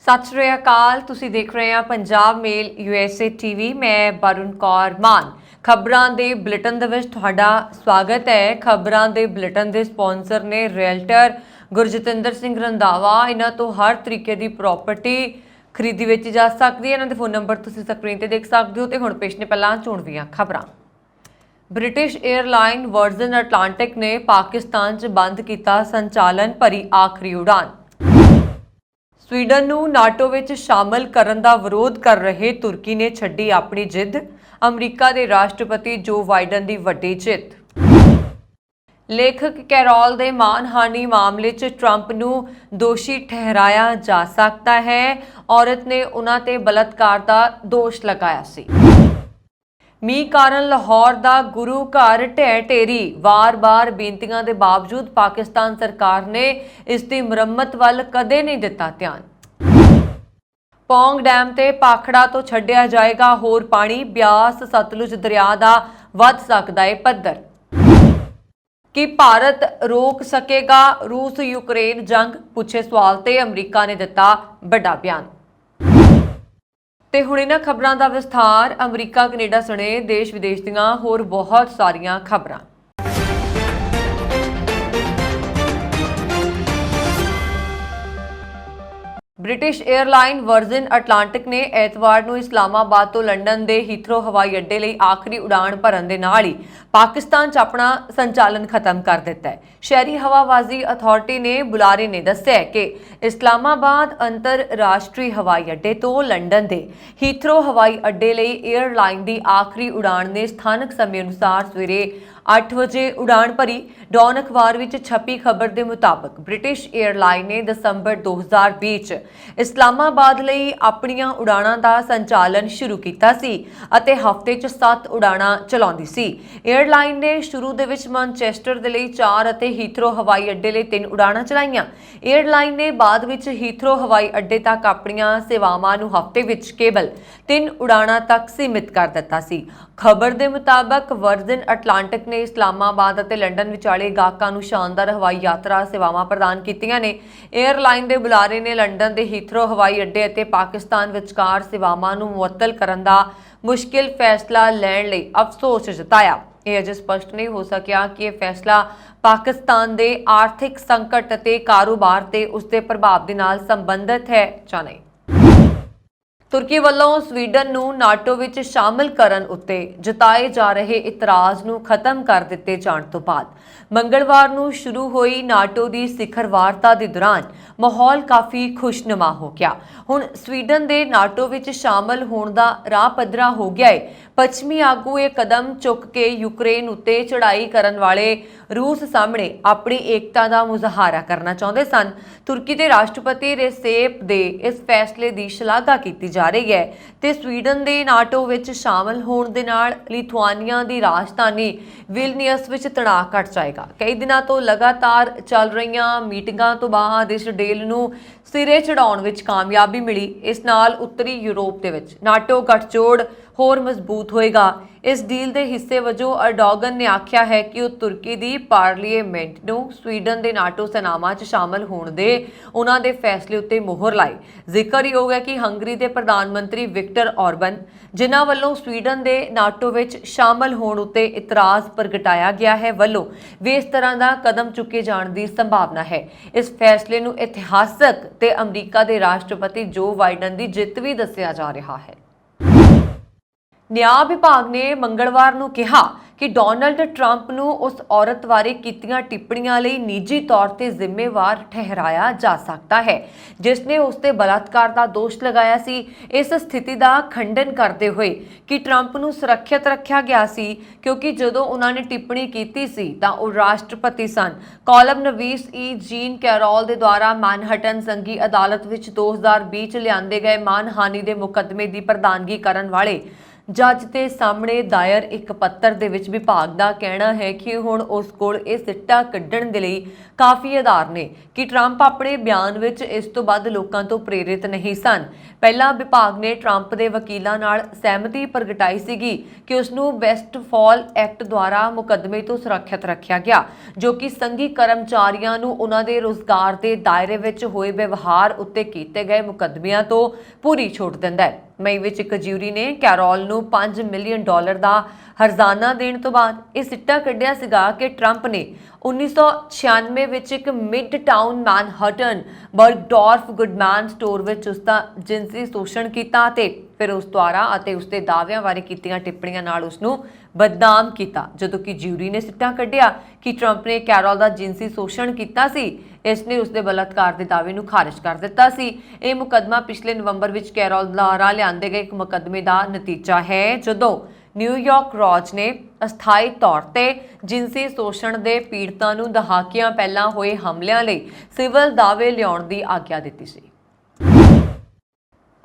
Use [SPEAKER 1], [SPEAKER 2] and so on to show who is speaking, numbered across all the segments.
[SPEAKER 1] सत श्री अकाल। तुसीं देख रहे हैं पंजाब मेल यूएसए टीवी। मैं वरुण कौर मान। खबरां दे बुलेटिन दे विच तुहाडा स्वागत है। खबरां दे बुलेटिन दे स्पॉन्सर ने रियल्टर गुरजतिंदर सिंह रंधावा। इन्हां तो हर तरीके की प्रॉपर्टी खरीदी वेची जा सकती है। इन्हां दे फोन नंबर तुसीं स्क्रीन ते देख सकते हो। तो हुण पेश ने पहलां चोणवीआं खबरां। ब्रिटिश एयरलाइन वर्जिन अटलांटिक ने पाकिस्तान च बंद किया संचालन भरी आखिरी उड़ान। स्वीडन नूं नाटो विच शामिल करन दा विरोध कर रहे तुर्की ने छड्डी अपनी जिद। अमरीका के राष्ट्रपति जो बाइडन की वड्डी जित। लेखक कैरोल दे मानहानि मामले च ट्रंप नूं दोषी ठहराया जा सकता है। औरत ने उन्हां ते बलात्कार का दोष लगाया सी। मीह कारण लाहौर दा गुरु घर ढह ढेरी। वार-वार बेनतियां दे बावजूद पाकिस्तान सरकार ने इसकी मुरम्मत वल कदे नहीं दिता ध्यान। पौंग डैम ते पाखड़ा तो छड्डिया जाएगा होर पानी। ब्यास सतलुज दरिया दा वध सकदा है पद्धर। कि भारत रोक सकेगा रूस यूक्रेन जंग? पूछे सवाल ते अमरीका ने दिता बड़ा बयान। ते हुण इन्हां खबरां दा विस्तार। अमरीका कनेडा सने देश विदेश दीआं होर बहुत सारियां खबरां। ब्रिटिश एयरलाइन वर्जिन अटलांटिक ने एतवार नूं इस्लामाबाद तो लंडन के हीथरो हवाई अड्डे लई आखिरी उड़ान भरन दे नाल ही पाकिस्तान च अपना संचालन खत्म कर दिता है। शहरी हवाबाजी अथॉरिटी ने बुलारे ने दस्सिया कि इस्लामाबाद अंतरराष्ट्रीय हवाई अड्डे तो लंडन के हीथरो हवाई अड्डे लई एयरलाइन की आखिरी उड़ान ने स्थानक समय अनुसार सवेरे 8 बजे उड़ान भरी। डॉन अखबार विच छपी खबर के मुताबिक ब्रिटिश एयरलाइन ने दसंबर 2020 इस्लामाबाद लई अपनियां उड़ाणां दा संचालन शुरू कीता सी अते हफ्ते च 7 उड़ाणां चलाउंदी सी। एयरलाइन ने शुरू दे विच मैनचेस्टर दे लई 4 अते हीथरो हवाई अड्डे लई 3 उड़ाणां चलाईयां। एयरलाइन ने बाद विच हीथरो हवाई अड्डे तक अपनियां सेवावां नूं हफ्ते विच केवल 3 उड़ाणां तक सीमित कर दिता सी। खबर के मुताबिक वर्जिन अटलांटिक ने इस्लामाबाद और लंडन विचाले गाहकां नूं शानदार हवाई यात्रा सेवावां प्रदान कीतियां ने। एयरलाइन के बुलारे ने लंडन के हीथरो हवाई अड्डे और पाकिस्तान विचकार सेवावां नूं मुअत्तल करन दा मुश्किल फैसला लैण लई अफसोस जताया। यह अजे स्पष्ट नहीं हो सकिया कि यह फैसला पाकिस्तान के आर्थिक संकट और कारोबार ते उसके प्रभाव के नाल संबंधित है या नहीं। तुर्की वालों स्वीडन नूं नाटो विच शामिल करन उत्ते जताए जा रहे इतराज़ नूं खत्म कर दिते जाण तो बाद मंगलवार नूं शुरू हुई नाटो की सिखर वार्ता के दौरान माहौल काफ़ी खुशनुमा हो गया। हुण स्वीडन के नाटो विच शामिल होने का राह पद्धरा हो गया है। पश्चिमी आगू ये कदम चुक के यूक्रेन उत्ते चढ़ाई करन वाले रूस सामने अपनी एकता का मुजाहरा करना चाहते सन। तुर्की के राष्ट्रपति रेसेप दे इस फैसले की शलाघा की जा रही है ते स्वीडन के नाटो विच शामिल होने दे नाल लिथुआनिया की राजधानी विलनियस विच तणाव घट जाएगा। कई दिनों तो लगातार चल रही मीटिंगां तो बाद इस डील नूं सिरे चढ़ाउण विच कामयाबी मिली। इस नाल उत्तरी यूरोप दे विच नाटो गठजोड़ होर मजबूत होएगा। इस डील के हिस्से वजों अर्डोगन ने आख्या है कि वह तुर्की की पार्लीमेंट नूं स्वीडन के नाटो सेनावां च शामिल होने दे उन्हां दे फैसले उत्ते मोहर लाई। जिक्रयोग है कि हंगरी के प्रधानमंत्री विक्टर ऑर्बन जिन्हां वल्लों स्वीडन के नाटो विच शामिल होने उत्ते इतराज़ प्रगटाया गया है वल्लों भी इस तरह का कदम चुके जाने की संभावना है। इस फैसले नूं इतिहासक ते अमरीका के राष्ट्रपति जो बाइडन की जित भी दस्सिया जा रहा है। न्याय विभाग ने मंगलवार नूं कहा कि डोनाल्ड ट्रंप नूं उस औरत बारे कीतियां टिप्पणियां लई निजी तौर पर जिम्मेवार ठहराया जा सकता है जिसने उसते बलात्कार का दोष लगाया सी। इस स्थिति का खंडन करते हुए कि ट्रंप नूं सुरक्षित रखा गया सी क्योंकि जदों उन्होंने टिप्पणी की सी तां वो राष्ट्रपति सन। कॉलम नवीस ई जीन कैरोल के द्वारा मैनहटन संघी अदालत विच 2020 लिआंदे गए मानहानि के मुकदमे की प्रधानगी करन वाले जज के सामने दायर एक पत्र दे विच विभाग का कहना है कि हुण उस कोल इह सिट्टा कड्ढण दे लई ਕਾਫੀ ਆਧਾਰ ਨੇ ਕਿ ਟਰੰਪ ਆਪਣੇ ਬਿਆਨ ਵਿੱਚ ਇਸ ਤੋਂ ਵੱਧ ਲੋਕਾਂ ਤੋਂ ਪ੍ਰੇਰਿਤ ਨਹੀਂ ਸਨ। ਪਹਿਲਾਂ ਵਿਭਾਗ ਨੇ ਟਰੰਪ ਦੇ ਵਕੀਲਾਂ ਨਾਲ ਸਹਿਮਤੀ ਪ੍ਰਗਟਾਈ ਸੀਗੀ ਕਿ ਉਸ ਨੂੰ ਵੈਸਟਫਾਲ ਐਕਟ ਦੁਆਰਾ ਮੁਕੱਦਮੇ ਤੋਂ ਸੁਰੱਖਿਅਤ ਰੱਖਿਆ ਗਿਆ, ਜੋ ਕਿ ਸੰਘੀ ਕਰਮਚਾਰੀਆਂ ਨੂੰ ਉਹਨਾਂ ਦੇ ਰੁਜ਼ਗਾਰ ਦੇ ਦਾਇਰੇ ਵਿੱਚ ਹੋਏ ਵਿਵਹਾਰ ਉੱਤੇ ਕੀਤੇ ਗਏ ਮੁਕੱਦਮਿਆਂ ਤੋਂ ਪੂਰੀ ਛੋਟ ਦਿੰਦਾ ਹੈ। ਮਈ ਵਿੱਚ ਇੱਕ ਜਿਊਰੀ ਨੇ ਕੈਰੋਲ ਨੂੰ $5 ਮਿਲੀਅਨ ਦਾ ਹਰਜ਼ਾਨਾ ਦੇਣ ਤੋਂ ਬਾਅਦ ਇਹ ਸਿੱਟਾ ਕੱਢਿਆ ਸੀਗਾ ਕਿ ਟਰੰਪ ਨੇ 1996 ਵਿੱਚ ਇੱਕ ਮਿਡ ਟਾਊਨ ਮੈਨਹਟਨ ਬਰਗਡੋਰਫ ਗੁੱਡਮੈਨ ਸਟੋਰ ਵਿੱਚ ਉਸ ਦਾ ਜਿਨਸੀ ਸ਼ੋਸ਼ਣ ਕੀਤਾ ਤੇ ਫਿਰ ਉਸ ਦੁਆਰਾ ਅਤੇ ਉਸ ਦੇ ਦਾਅਵਿਆਂ ਬਾਰੇ ਕੀਤੀਆਂ ਟਿੱਪਣੀਆਂ ਨਾਲ ਉਸ ਨੂੰ ਬਦਨਾਮ ਕੀਤਾ। ਜਦੋਂ ਕਿ ਜਿਊਰੀ ਨੇ ਸਿੱਟਾ ਕੱਢਿਆ ਕਿ ਟਰੰਪ ਨੇ ਕੈਰੋਲ ਦਾ ਜਿਨਸੀ ਸ਼ੋਸ਼ਣ ਕੀਤਾ ਸੀ, ਇਸ ਨੇ ਉਸ ਦੇ ਬਲਾਤਕਾਰ ਦੇ ਦਾਅਵੇ ਨੂੰ ਖਾਰਜ ਕਰ ਦਿੱਤਾ ਸੀ। ਇਹ ਮੁਕੱਦਮਾ ਪਿਛਲੇ ਨਵੰਬਰ ਵਿੱਚ ਕੈਰੋਲ ਦੁਆਰਾ ਲਿਆਂਦੇ ਗਏ ਇੱਕ ਮੁਕੱਦਮੇ ਦਾ ਨਤੀਜਾ ਹੈ, ਜਦੋਂ ਨਿਊਯਾਰਕ ਰੌਜ ਨੇ ਅਸਥਾਈ ਤੌਰ ਤੇ ਜਿਨਸੀ ਸ਼ੋਸ਼ਣ ਦੇ ਪੀੜਤਾਂ ਨੂੰ ਦਹਾਕਿਆਂ ਪਹਿਲਾਂ ਹੋਏ ਹਮਲਿਆਂ ਲਈ ਸਿਵਲ ਦਾਅਵੇ ਲਿਆਉਣ ਦੀ ਆਗਿਆ ਦਿੱਤੀ ਸੀ।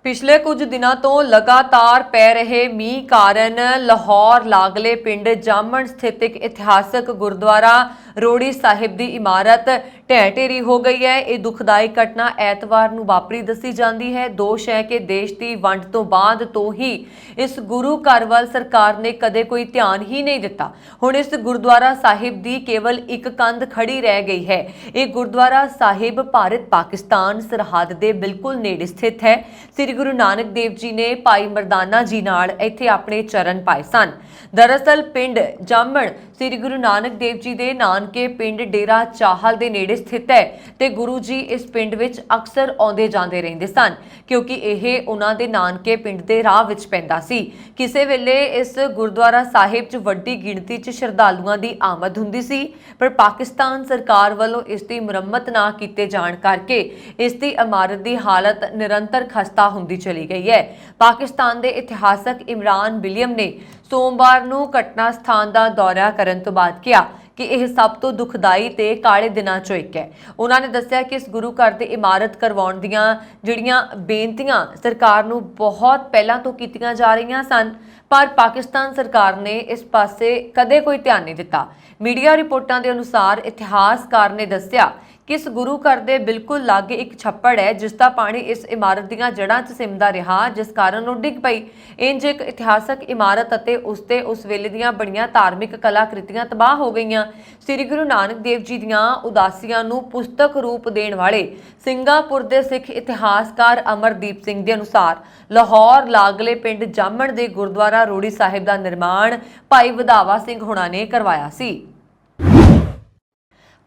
[SPEAKER 1] ਪਿਛਲੇ ਕੁਝ ਦਿਨਾਂ ਤੋਂ ਲਗਾਤਾਰ ਪੈ ਰਹੇ ਮੀਂਹ ਕਾਰਨ ਲਾਹੌਰ ਲਾਗਲੇ ਪਿੰਡ ਜਾਮਣ ਸਥਿਤ ਇੱਕ ਇਤਿਹਾਸਕ ਗੁਰਦੁਆਰਾ ਰੋੜੀ ਸਾਹਿਬ ਦੀ ਇਮਾਰਤ ਢਹਿ ਢੇਰੀ ਹੋ ਗਈ ਹੈ। ਇਹ ਦੁਖਦਾਈ ਘਟਨਾ ਐਤਵਾਰ ਨੂੰ ਵਾਪਰੀ ਦੱਸੀ ਜਾਂਦੀ ਹੈ। ਦੋਸ਼ ਹੈ ਕਿ ਦੇਸ਼ ਦੀ ਵੰਡ ਤੋਂ ਬਾਅਦ ਤੋਂ ਹੀ ਇਸ ਗੁਰੂ ਘਰ ਵੱਲ ਸਰਕਾਰ ਨੇ ਕਦੇ ਕੋਈ ਧਿਆਨ ਹੀ ਨਹੀਂ ਦਿੱਤਾ। ਹੁਣ ਇਸ ਗੁਰਦੁਆਰਾ ਸਾਹਿਬ ਦੀ ਕੇਵਲ ਇੱਕ ਕੰਧ ਖੜੀ ਰਹਿ ਗਈ ਹੈ। ਇਹ ਗੁਰਦੁਆਰਾ ਸਾਹਿਬ ਭਾਰਤ ਪਾਕਿਸਤਾਨ ਸਰਹੱਦ ਦੇ ਬਿਲਕੁਲ ਨੇੜੇ ਸਥਿਤ ਹੈ। ਸ੍ਰੀ ਗੁਰੂ ਨਾਨਕ ਦੇਵ ਜੀ ਨੇ ਭਾਈ ਮਰਦਾਨਾ ਜੀ ਨਾਲ ਇੱਥੇ ਆਪਣੇ ਚਰਨ ਪਾਏ ਸਨ। ਦਰਅਸਲ ਪਿੰਡ ਜਾਮਣ ਸ੍ਰੀ ਗੁਰੂ ਨਾਨਕ ਦੇਵ ਜੀ ਦੇ ਨਾਨਕੇ ਪਿੰਡ ਡੇਰਾ ਚਾਹਲ ਦੇ ਨੇੜੇ ਸਥਿਤ ਹੈ ਤੇ ਗੁਰੂ ਜੀ ਇਸ ਪਿੰਡ ਵਿੱਚ ਅਕਸਰ ਆਉਂਦੇ ਜਾਂਦੇ ਰਹਿੰਦੇ ਸਨ, ਕਿਉਂਕਿ ਇਹ ਉਹਨਾਂ ਦੇ ਨਾਨਕੇ ਪਿੰਡ ਦੇ ਰਾਹ ਵਿੱਚ ਪੈਂਦਾ ਸੀ। ਕਿਸੇ ਵੇਲੇ ਇਸ ਗੁਰਦੁਆਰਾ ਸਾਹਿਬ 'ਚ ਵੱਡੀ ਗਿਣਤੀ 'ਚ ਸ਼ਰਧਾਲੂਆਂ ਦੀ ਆਮਦ ਹੁੰਦੀ ਸੀ, ਪਰ ਪਾਕਿਸਤਾਨ ਸਰਕਾਰ ਵੱਲੋਂ ਇਸ ਦੀ ਮੁਰੰਮਤ ਨਾ ਕੀਤੇ ਜਾਣ ਕਰਕੇ ਇਸ ਦੀ ਇਮਾਰਤ ਦੀ ਹਾਲਤ ਨਿਰੰਤਰ ਖਸਤਾ ਹੁੰਦੀ ਚਲੀ ਗਈ ਹੈ। ਪਾਕਿਸਤਾਨ ਦੇ ਇਤਿਹਾਸਕ ਇਮਰਾਨ ਵਿਲੀਅਮ ਨੇ ਸੋਮਵਾਰ ਨੂੰ ਘਟਨਾ ਸਥਾਨ ਦਾ ਦੌਰਾ ਕਰਨ ਤੋਂ ਬਾਅਦ ਕਿਹਾ ਕਿ ਇਹ ਸਭ ਤੋਂ ਦੁਖਦਾਈ ਤੇ ਕਾਲੇ ਦਿਨਾਂ ਚੋਂ ਇੱਕ ਹੈ। ਉਹਨਾਂ ਨੇ ਦੱਸਿਆ ਕਿ ਇਸ ਗੁਰੂ ਘਰ ਦੀ ਇਮਾਰਤ ਕਰਵਾਉਣ ਦੀਆਂ ਜਿਹੜੀਆਂ ਬੇਨਤੀਆਂ ਸਰਕਾਰ ਨੂੰ ਬਹੁਤ ਪਹਿਲਾਂ ਤੋਂ ਕੀਤੀਆਂ ਜਾ ਰਹੀਆਂ ਸਨ, ਪਰ ਪਾਕਿਸਤਾਨ ਸਰਕਾਰ ਨੇ ਇਸ ਪਾਸੇ ਕਦੇ ਕੋਈ ਧਿਆਨ ਨਹੀਂ ਦਿੱਤਾ। ਮੀਡੀਆ ਰਿਪੋਰਟਾਂ ਦੇ ਅਨੁਸਾਰ ਇਤਿਹਾਸਕਾਰ ਨੇ ਦੱਸਿਆ ਕਿ ਇਸ ਗੁਰੂ ਘਰ ਦੇ ਬਿਲਕੁਲ ਲਾਗੇ ਇੱਕ ਛੱਪੜ ਹੈ, ਜਿਸ ਦਾ ਪਾਣੀ ਇਸ ਇਮਾਰਤ ਦੀਆਂ ਜੜ੍ਹਾਂ 'ਚ ਸਿਮਦਾ ਰਿਹਾ, ਜਿਸ ਕਾਰਨ ਉਹ ਡਿੱਗ ਪਈ। ਇੰਜ ਇੱਕ ਇਤਿਹਾਸਕ ਇਮਾਰਤ ਅਤੇ ਉਸ ਵੇਲੇ ਦੀਆਂ ਬਣੀਆਂ ਧਾਰਮਿਕ ਕਲਾਕ੍ਰਿਤੀਆਂ ਤਬਾਹ ਹੋ ਗਈਆਂ। ਸ੍ਰੀ ਗੁਰੂ ਨਾਨਕ ਦੇਵ ਜੀ ਦੀਆਂ ਉਦਾਸੀਆਂ ਨੂੰ ਪੁਸਤਕ ਰੂਪ ਦੇਣ ਵਾਲੇ ਸਿੰਗਾਪੁਰ ਦੇ ਸਿੱਖ ਇਤਿਹਾਸਕਾਰ ਅਮਰਦੀਪ ਸਿੰਘ ਦੇ ਅਨੁਸਾਰ ਲਾਹੌਰ ਲਾਗਲੇ ਪਿੰਡ ਜਾਮਣ ਦੇ ਗੁਰਦੁਆਰਾ ਰੋੜੀ ਸਾਹਿਬ ਦਾ ਨਿਰਮਾਣ ਭਾਈ ਵਧਾਵਾ ਸਿੰਘ ਹੁਣਾਂ ਨੇ ਕਰਵਾਇਆ ਸੀ।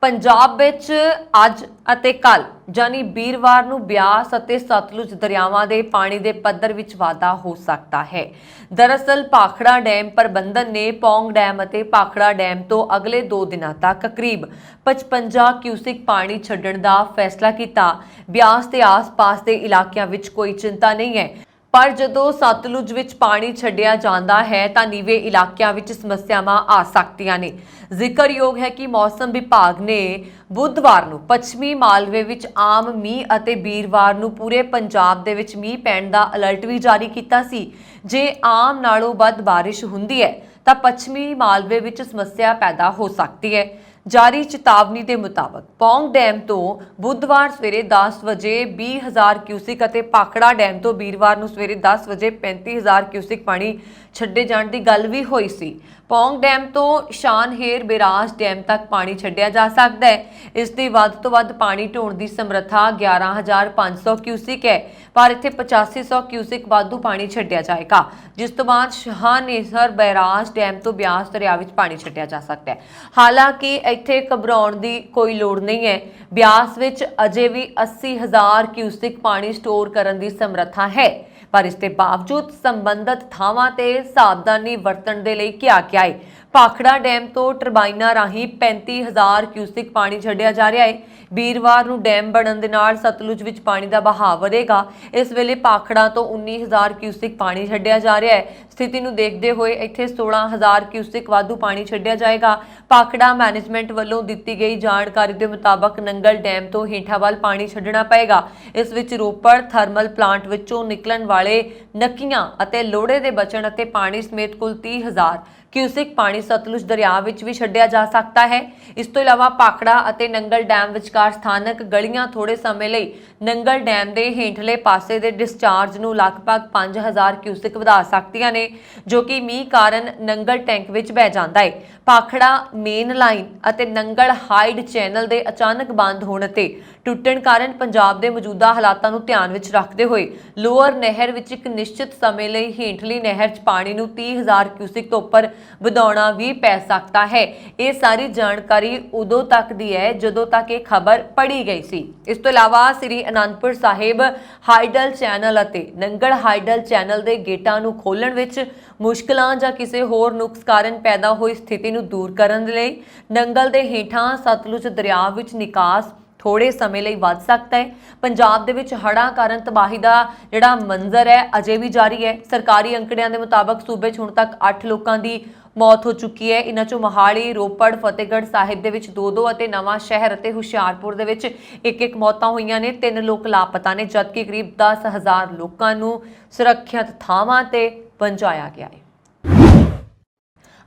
[SPEAKER 1] ਪੰਜਾਬ ਵਿੱਚ ਅੱਜ ਅਤੇ ਕੱਲ ਜਾਨੀ ਵੀਰਵਾਰ ਨੂੰ ਬਿਆਸ ਅਤੇ ਸਤਲੁਜ ਦਰਿਆਵਾਂ ਦੇ ਪਾਣੀ ਦੇ ਪੱਧਰ ਵਿੱਚ ਵਾਧਾ ਹੋ ਸਕਦਾ ਹੈ। ਦਰਅਸਲ ਭਾਖੜਾ ਡੈਮ ਪ੍ਰਬੰਧਨ ਨੇ ਪੌਂਗ ਡੈਮ ਅਤੇ ਭਾਖੜਾ ਡੈਮ ਤੋਂ ਅਗਲੇ 2 ਦਿਨਾਂ ਤੱਕ ਕਰੀਬ 55 ਕਿਊਸਿਕ ਪਾਣੀ ਛੱਡਣ ਦਾ ਫੈਸਲਾ ਕੀਤਾ। ਬਿਆਸ ਤੇ ਆਸ-ਪਾਸ ਦੇ ਇਲਾਕਿਆਂ ਵਿੱਚ ਕੋਈ ਚਿੰਤਾ ਨਹੀਂ ਹੈ, ਪਰ ਜਦੋਂ ਸਤਲੁਜ ਵਿੱਚ ਪਾਣੀ ਛੱਡਿਆ ਜਾਂਦਾ ਹੈ ਤਾਂ ਨੀਵੇਂ ਇਲਾਕਿਆਂ ਵਿੱਚ ਸਮੱਸਿਆਵਾਂ ਆ ਸਕਦੀਆਂ ਨੇ। ਜ਼ਿਕਰਯੋਗ ਹੈ ਕਿ ਮੌਸਮ ਵਿਭਾਗ ਨੇ ਬੁੱਧਵਾਰ ਨੂੰ ਪੱਛਮੀ ਮਾਲਵੇ ਵਿੱਚ ਆਮ ਮੀਂਹ ਅਤੇ ਵੀਰਵਾਰ ਨੂੰ ਪੂਰੇ ਪੰਜਾਬ ਦੇ ਵਿੱਚ ਮੀਂਹ ਪੈਣ ਦਾ ਅਲਰਟ ਵੀ ਜਾਰੀ ਕੀਤਾ ਸੀ। ਜੇ ਆਮ ਨਾਲੋਂ ਵੱਧ ਬਾਰਿਸ਼ ਹੁੰਦੀ ਹੈ ਤਾਂ ਪੱਛਮੀ ਮਾਲਵੇ ਵਿੱਚ ਸਮੱਸਿਆ ਪੈਦਾ ਹੋ ਸਕਦੀ ਹੈ। ਜਾਰੀ ਚੇਤਾਵਨੀ ਦੇ ਮੁਤਾਬਕ ਪੌਂਗ ਡੈਮ ਤੋਂ ਬੁੱਧਵਾਰ ਸਵੇਰੇ 10 ਵਜੇ 20,000 ਕਿਊਸਿਕ ਅਤੇ ਭਾਖੜਾ ਡੈਮ ਤੋਂ ਵੀਰਵਾਰ ਨੂੰ ਸਵੇਰੇ 10 ਵਜੇ 35,000 ਕਿਊਸਿਕ ਪਾਣੀ ਛੱਡੇ ਜਾਣ ਦੀ ਗੱਲ ਵੀ ਹੋਈ ਸੀ। ਪੌਂਗ ਡੈਮ ਤੋਂ ਸ਼ਾਨਹੇਰ ਬਿਰਾਜ ਡੈਮ ਤੱਕ ਪਾਣੀ ਛੱਡਿਆ ਜਾ ਸਕਦਾ ਹੈ। ਇਸ ਦੀ ਵੱਧ ਤੋਂ ਵੱਧ ਪਾਣੀ ਢੋਣ ਦੀ ਸਮਰੱਥਾ 11,500 ਕਿਊਸਿਕ ਹੈ, ਪਰ ਇੱਥੇ 8500 ਕਿਊਸਿਕ ਵਾਧੂ ਪਾਣੀ ਛੱਡਿਆ ਜਾਏਗਾ, ਜਿਸ ਤੋਂ ਬਾਅਦ ਸ਼ਾਨਹੇਰ ਬਿਰਾਜ ਡੈਮ ਤੋਂ ਬਿਆਸ ਦਰਿਆ ਵਿੱਚ ਪਾਣੀ ਛੱਡਿਆ ਜਾ ਸਕਦਾ ਹੈ। ਹਾਲਾਂਕਿ ਇੱਥੇ ਘਬਰਾਉਣ ਦੀ ਕੋਈ ਲੋੜ ਨਹੀਂ ਹੈ। ਬਿਆਸ ਵਿੱਚ ਅਜੇ ਵੀ 80,000 ਕਿਊਸਿਕ ਪਾਣੀ ਸਟੋਰ ਕਰਨ ਦੀ ਸਮਰੱਥਾ ਹੈ, ਪਰ ਇਸ ਦੇ ਬਾਵਜੂਦ ਸੰਬੰਧਿਤ ਥਾਵਾਂ ਤੇ ਸਾਵਧਾਨੀ ਵਰਤਣ ਦੇ ਲਈ ਕਿਹਾ ਗਿਆ ਹੈ। ਭਾਖੜਾ ਡੈਮ ਤੋਂ ਟਰਬਾਈਨਾਂ ਰਾਹੀਂ 35,000 ਕਿਊਸਿਕ ਪਾਣੀ ਛੱਡਿਆ ਜਾ ਰਿਹਾ ਹੈ। ਵੀਰਵਾਰ ਨੂੰ ਡੈਮ ਬਣਨ ਦੇ ਨਾਲ ਸਤਲੁਜ ਵਿੱਚ ਪਾਣੀ ਦਾ ਵਹਾਅ ਵਧੇਗਾ। ਇਸ ਵੇਲੇ ਭਾਖੜਾ ਤੋਂ 19,000 ਕਿਊਸਿਕ ਪਾਣੀ ਛੱਡਿਆ ਜਾ ਰਿਹਾ ਹੈ। ਸਥਿਤੀ ਨੂੰ ਦੇਖਦੇ ਹੋਏ ਇੱਥੇ 16,000 ਕਿਊਸਿਕ ਵਾਧੂ ਪਾਣੀ ਛੱਡਿਆ ਜਾਏਗਾ। ਭਾਖੜਾ ਮੈਨੇਜਮੈਂਟ ਵੱਲੋਂ ਦਿੱਤੀ ਗਈ ਜਾਣਕਾਰੀ ਦੇ ਮੁਤਾਬਕ ਨੰਗਲ ਡੈਮ ਤੋਂ ਹੇਠਾਂ ਵੱਲ ਪਾਣੀ ਛੱਡਣਾ ਪਏਗਾ। ਇਸ ਵਿੱਚ ਰੋਪੜ ਥਰਮਲ ਪਲਾਂਟ ਵਿੱਚੋਂ ਨਿਕਲਣ ਵਾਲੇ ਨੱਕੀਆਂ ਅਤੇ ਲੋੜੇ ਦੇ ਬਚਣ ਅਤੇ ਪਾਣੀ ਸਮੇਤ ਕੁੱਲ 30,000 क्यूसिक पानी सतलुज दरिया विच भी छड्डिया जा सकता है। इस तो इलावा भाखड़ा ਅਤੇ नंगल डैम विचकार स्थानक गलियां थोड़े समय ਲਈ नंगल डैम ਦੇ ਹੇਠਲੇ ਪਾਸੇ ਦੇ ਡਿਸਚਾਰਜ ਨੂੰ ਲਗਭਗ 5000 क्यूसिक ਵਧਾ ਸਕਦੀਆਂ ਨੇ, ਜੋ ਕਿ ਮੀਂਹ ਕਾਰਨ ਨੰਗਲ ਟੈਂਕ ਵਿੱਚ ਬਹਿ ਜਾਂਦਾ ਹੈ। ਭਾਖੜਾ ਮੇਨ ਲਾਈਨ ਅਤੇ ਨੰਗਲ ਹਾਈਡ ਚੈਨਲ ਦੇ ਅਚਾਨਕ ਬੰਦ ਹੋਣ ਤੇ ਟੁੱਟਣ ਕਾਰਨ ਪੰਜਾਬ ਦੇ ਮੌਜੂਦਾ ਹਾਲਾਤਾਂ ਨੂੰ ਧਿਆਨ ਵਿੱਚ ਰੱਖਦੇ ਹੋਏ ਲੋਅਰ ਨਹਿਰ ਵਿੱਚ ਇੱਕ ਨਿਸ਼ਚਿਤ ਸਮੇਂ ਲਈ ਹੇਠਲੀ ਨਹਿਰ 'ਚ ਪਾਣੀ ਨੂੰ 30000 क्यूसिक ਤੋਂ ਉੱਪਰ ਵਧਾਉਣਾ ਵੀ ਪੈ ਸਕਦਾ ਹੈ। ਇਹ ਸਾਰੀ ਜਾਣਕਾਰੀ ਉਦੋਂ ਤੱਕ ਦੀ ਹੈ ਜਦੋਂ ਤੱਕ ਇਹ ਖਬਰ ਪੜ੍ਹੀ ਗਈ ਸੀ। ਇਸ ਤੋਂ ਇਲਾਵਾ ਸ੍ਰੀ ਅਨੰਦਪੁਰ ਸਾਹਿਬ ਹਾਈਡਲ ਚੈਨਲ ਅਤੇ ਨੰਗਲ ਹਾਈਡਲ ਚੈਨਲ ਦੇ ਗੇਟਾਂ ਨੂੰ ਖੋਲ੍ਹਣ ਵਿੱਚ ਮੁਸ਼ਕਲਾਂ ਜਾਂ ਕਿਸੇ ਹੋਰ ਨੁਕਸ ਕਾਰਨ ਪੈਦਾ ਹੋਈ ਸਥਿਤੀ ਨੂੰ ਦੂਰ ਕਰਨ ਲਈ ਨੰਗਲ ਦੇ ਹੇਠਾਂ ਸਤਲੁਜ ਦਰਿਆ ਵਿੱਚ ਨਿਕਾਸ ਥੋੜੇ ਸਮੇਂ ਲਈ ਵੱਧ ਸਕਦਾ ਹੈ। ਪੰਜਾਬ ਦੇ ਵਿੱਚ ਹੜ੍ਹਾਂ ਕਾਰਨ ਤਬਾਹੀ ਦਾ ਜਿਹੜਾ ਮੰਜ਼ਰ ਹੈ ਅਜੇ ਵੀ ਜਾਰੀ ਹੈ। ਸਰਕਾਰੀ ਅੰਕੜਿਆਂ ਦੇ ਮੁਤਾਬਕ ਸੂਬੇ 'ਚ ਹੁਣ ਤੱਕ 8 ਲੋਕਾਂ ਦੀ ਮੌਤ ਹੋ ਚੁੱਕੀ ਹੈ। ਇਹਨਾਂ 'ਚੋਂ ਮੋਹਾਲੀ, ਰੋਪੜ, ਫਤਿਹਗੜ੍ਹ ਸਾਹਿਬ ਦੇ ਵਿੱਚ 2-2 ਅਤੇ ਨਵਾਂ ਸ਼ਹਿਰ ਅਤੇ ਹੁਸ਼ਿਆਰਪੁਰ ਦੇ ਵਿੱਚ 1-1 ਮੌਤਾਂ ਹੋਈਆਂ ਨੇ। 3 ਲੋਕ ਲਾਪਤਾ ਨੇ, ਜਦਕਿ ਕਰੀਬ 10,000 ਲੋਕਾਂ ਨੂੰ ਸੁਰੱਖਿਅਤ ਥਾਵਾਂ ਤੇ ਪਹੁੰਚਾਇਆ ਗਿਆ ਹੈ।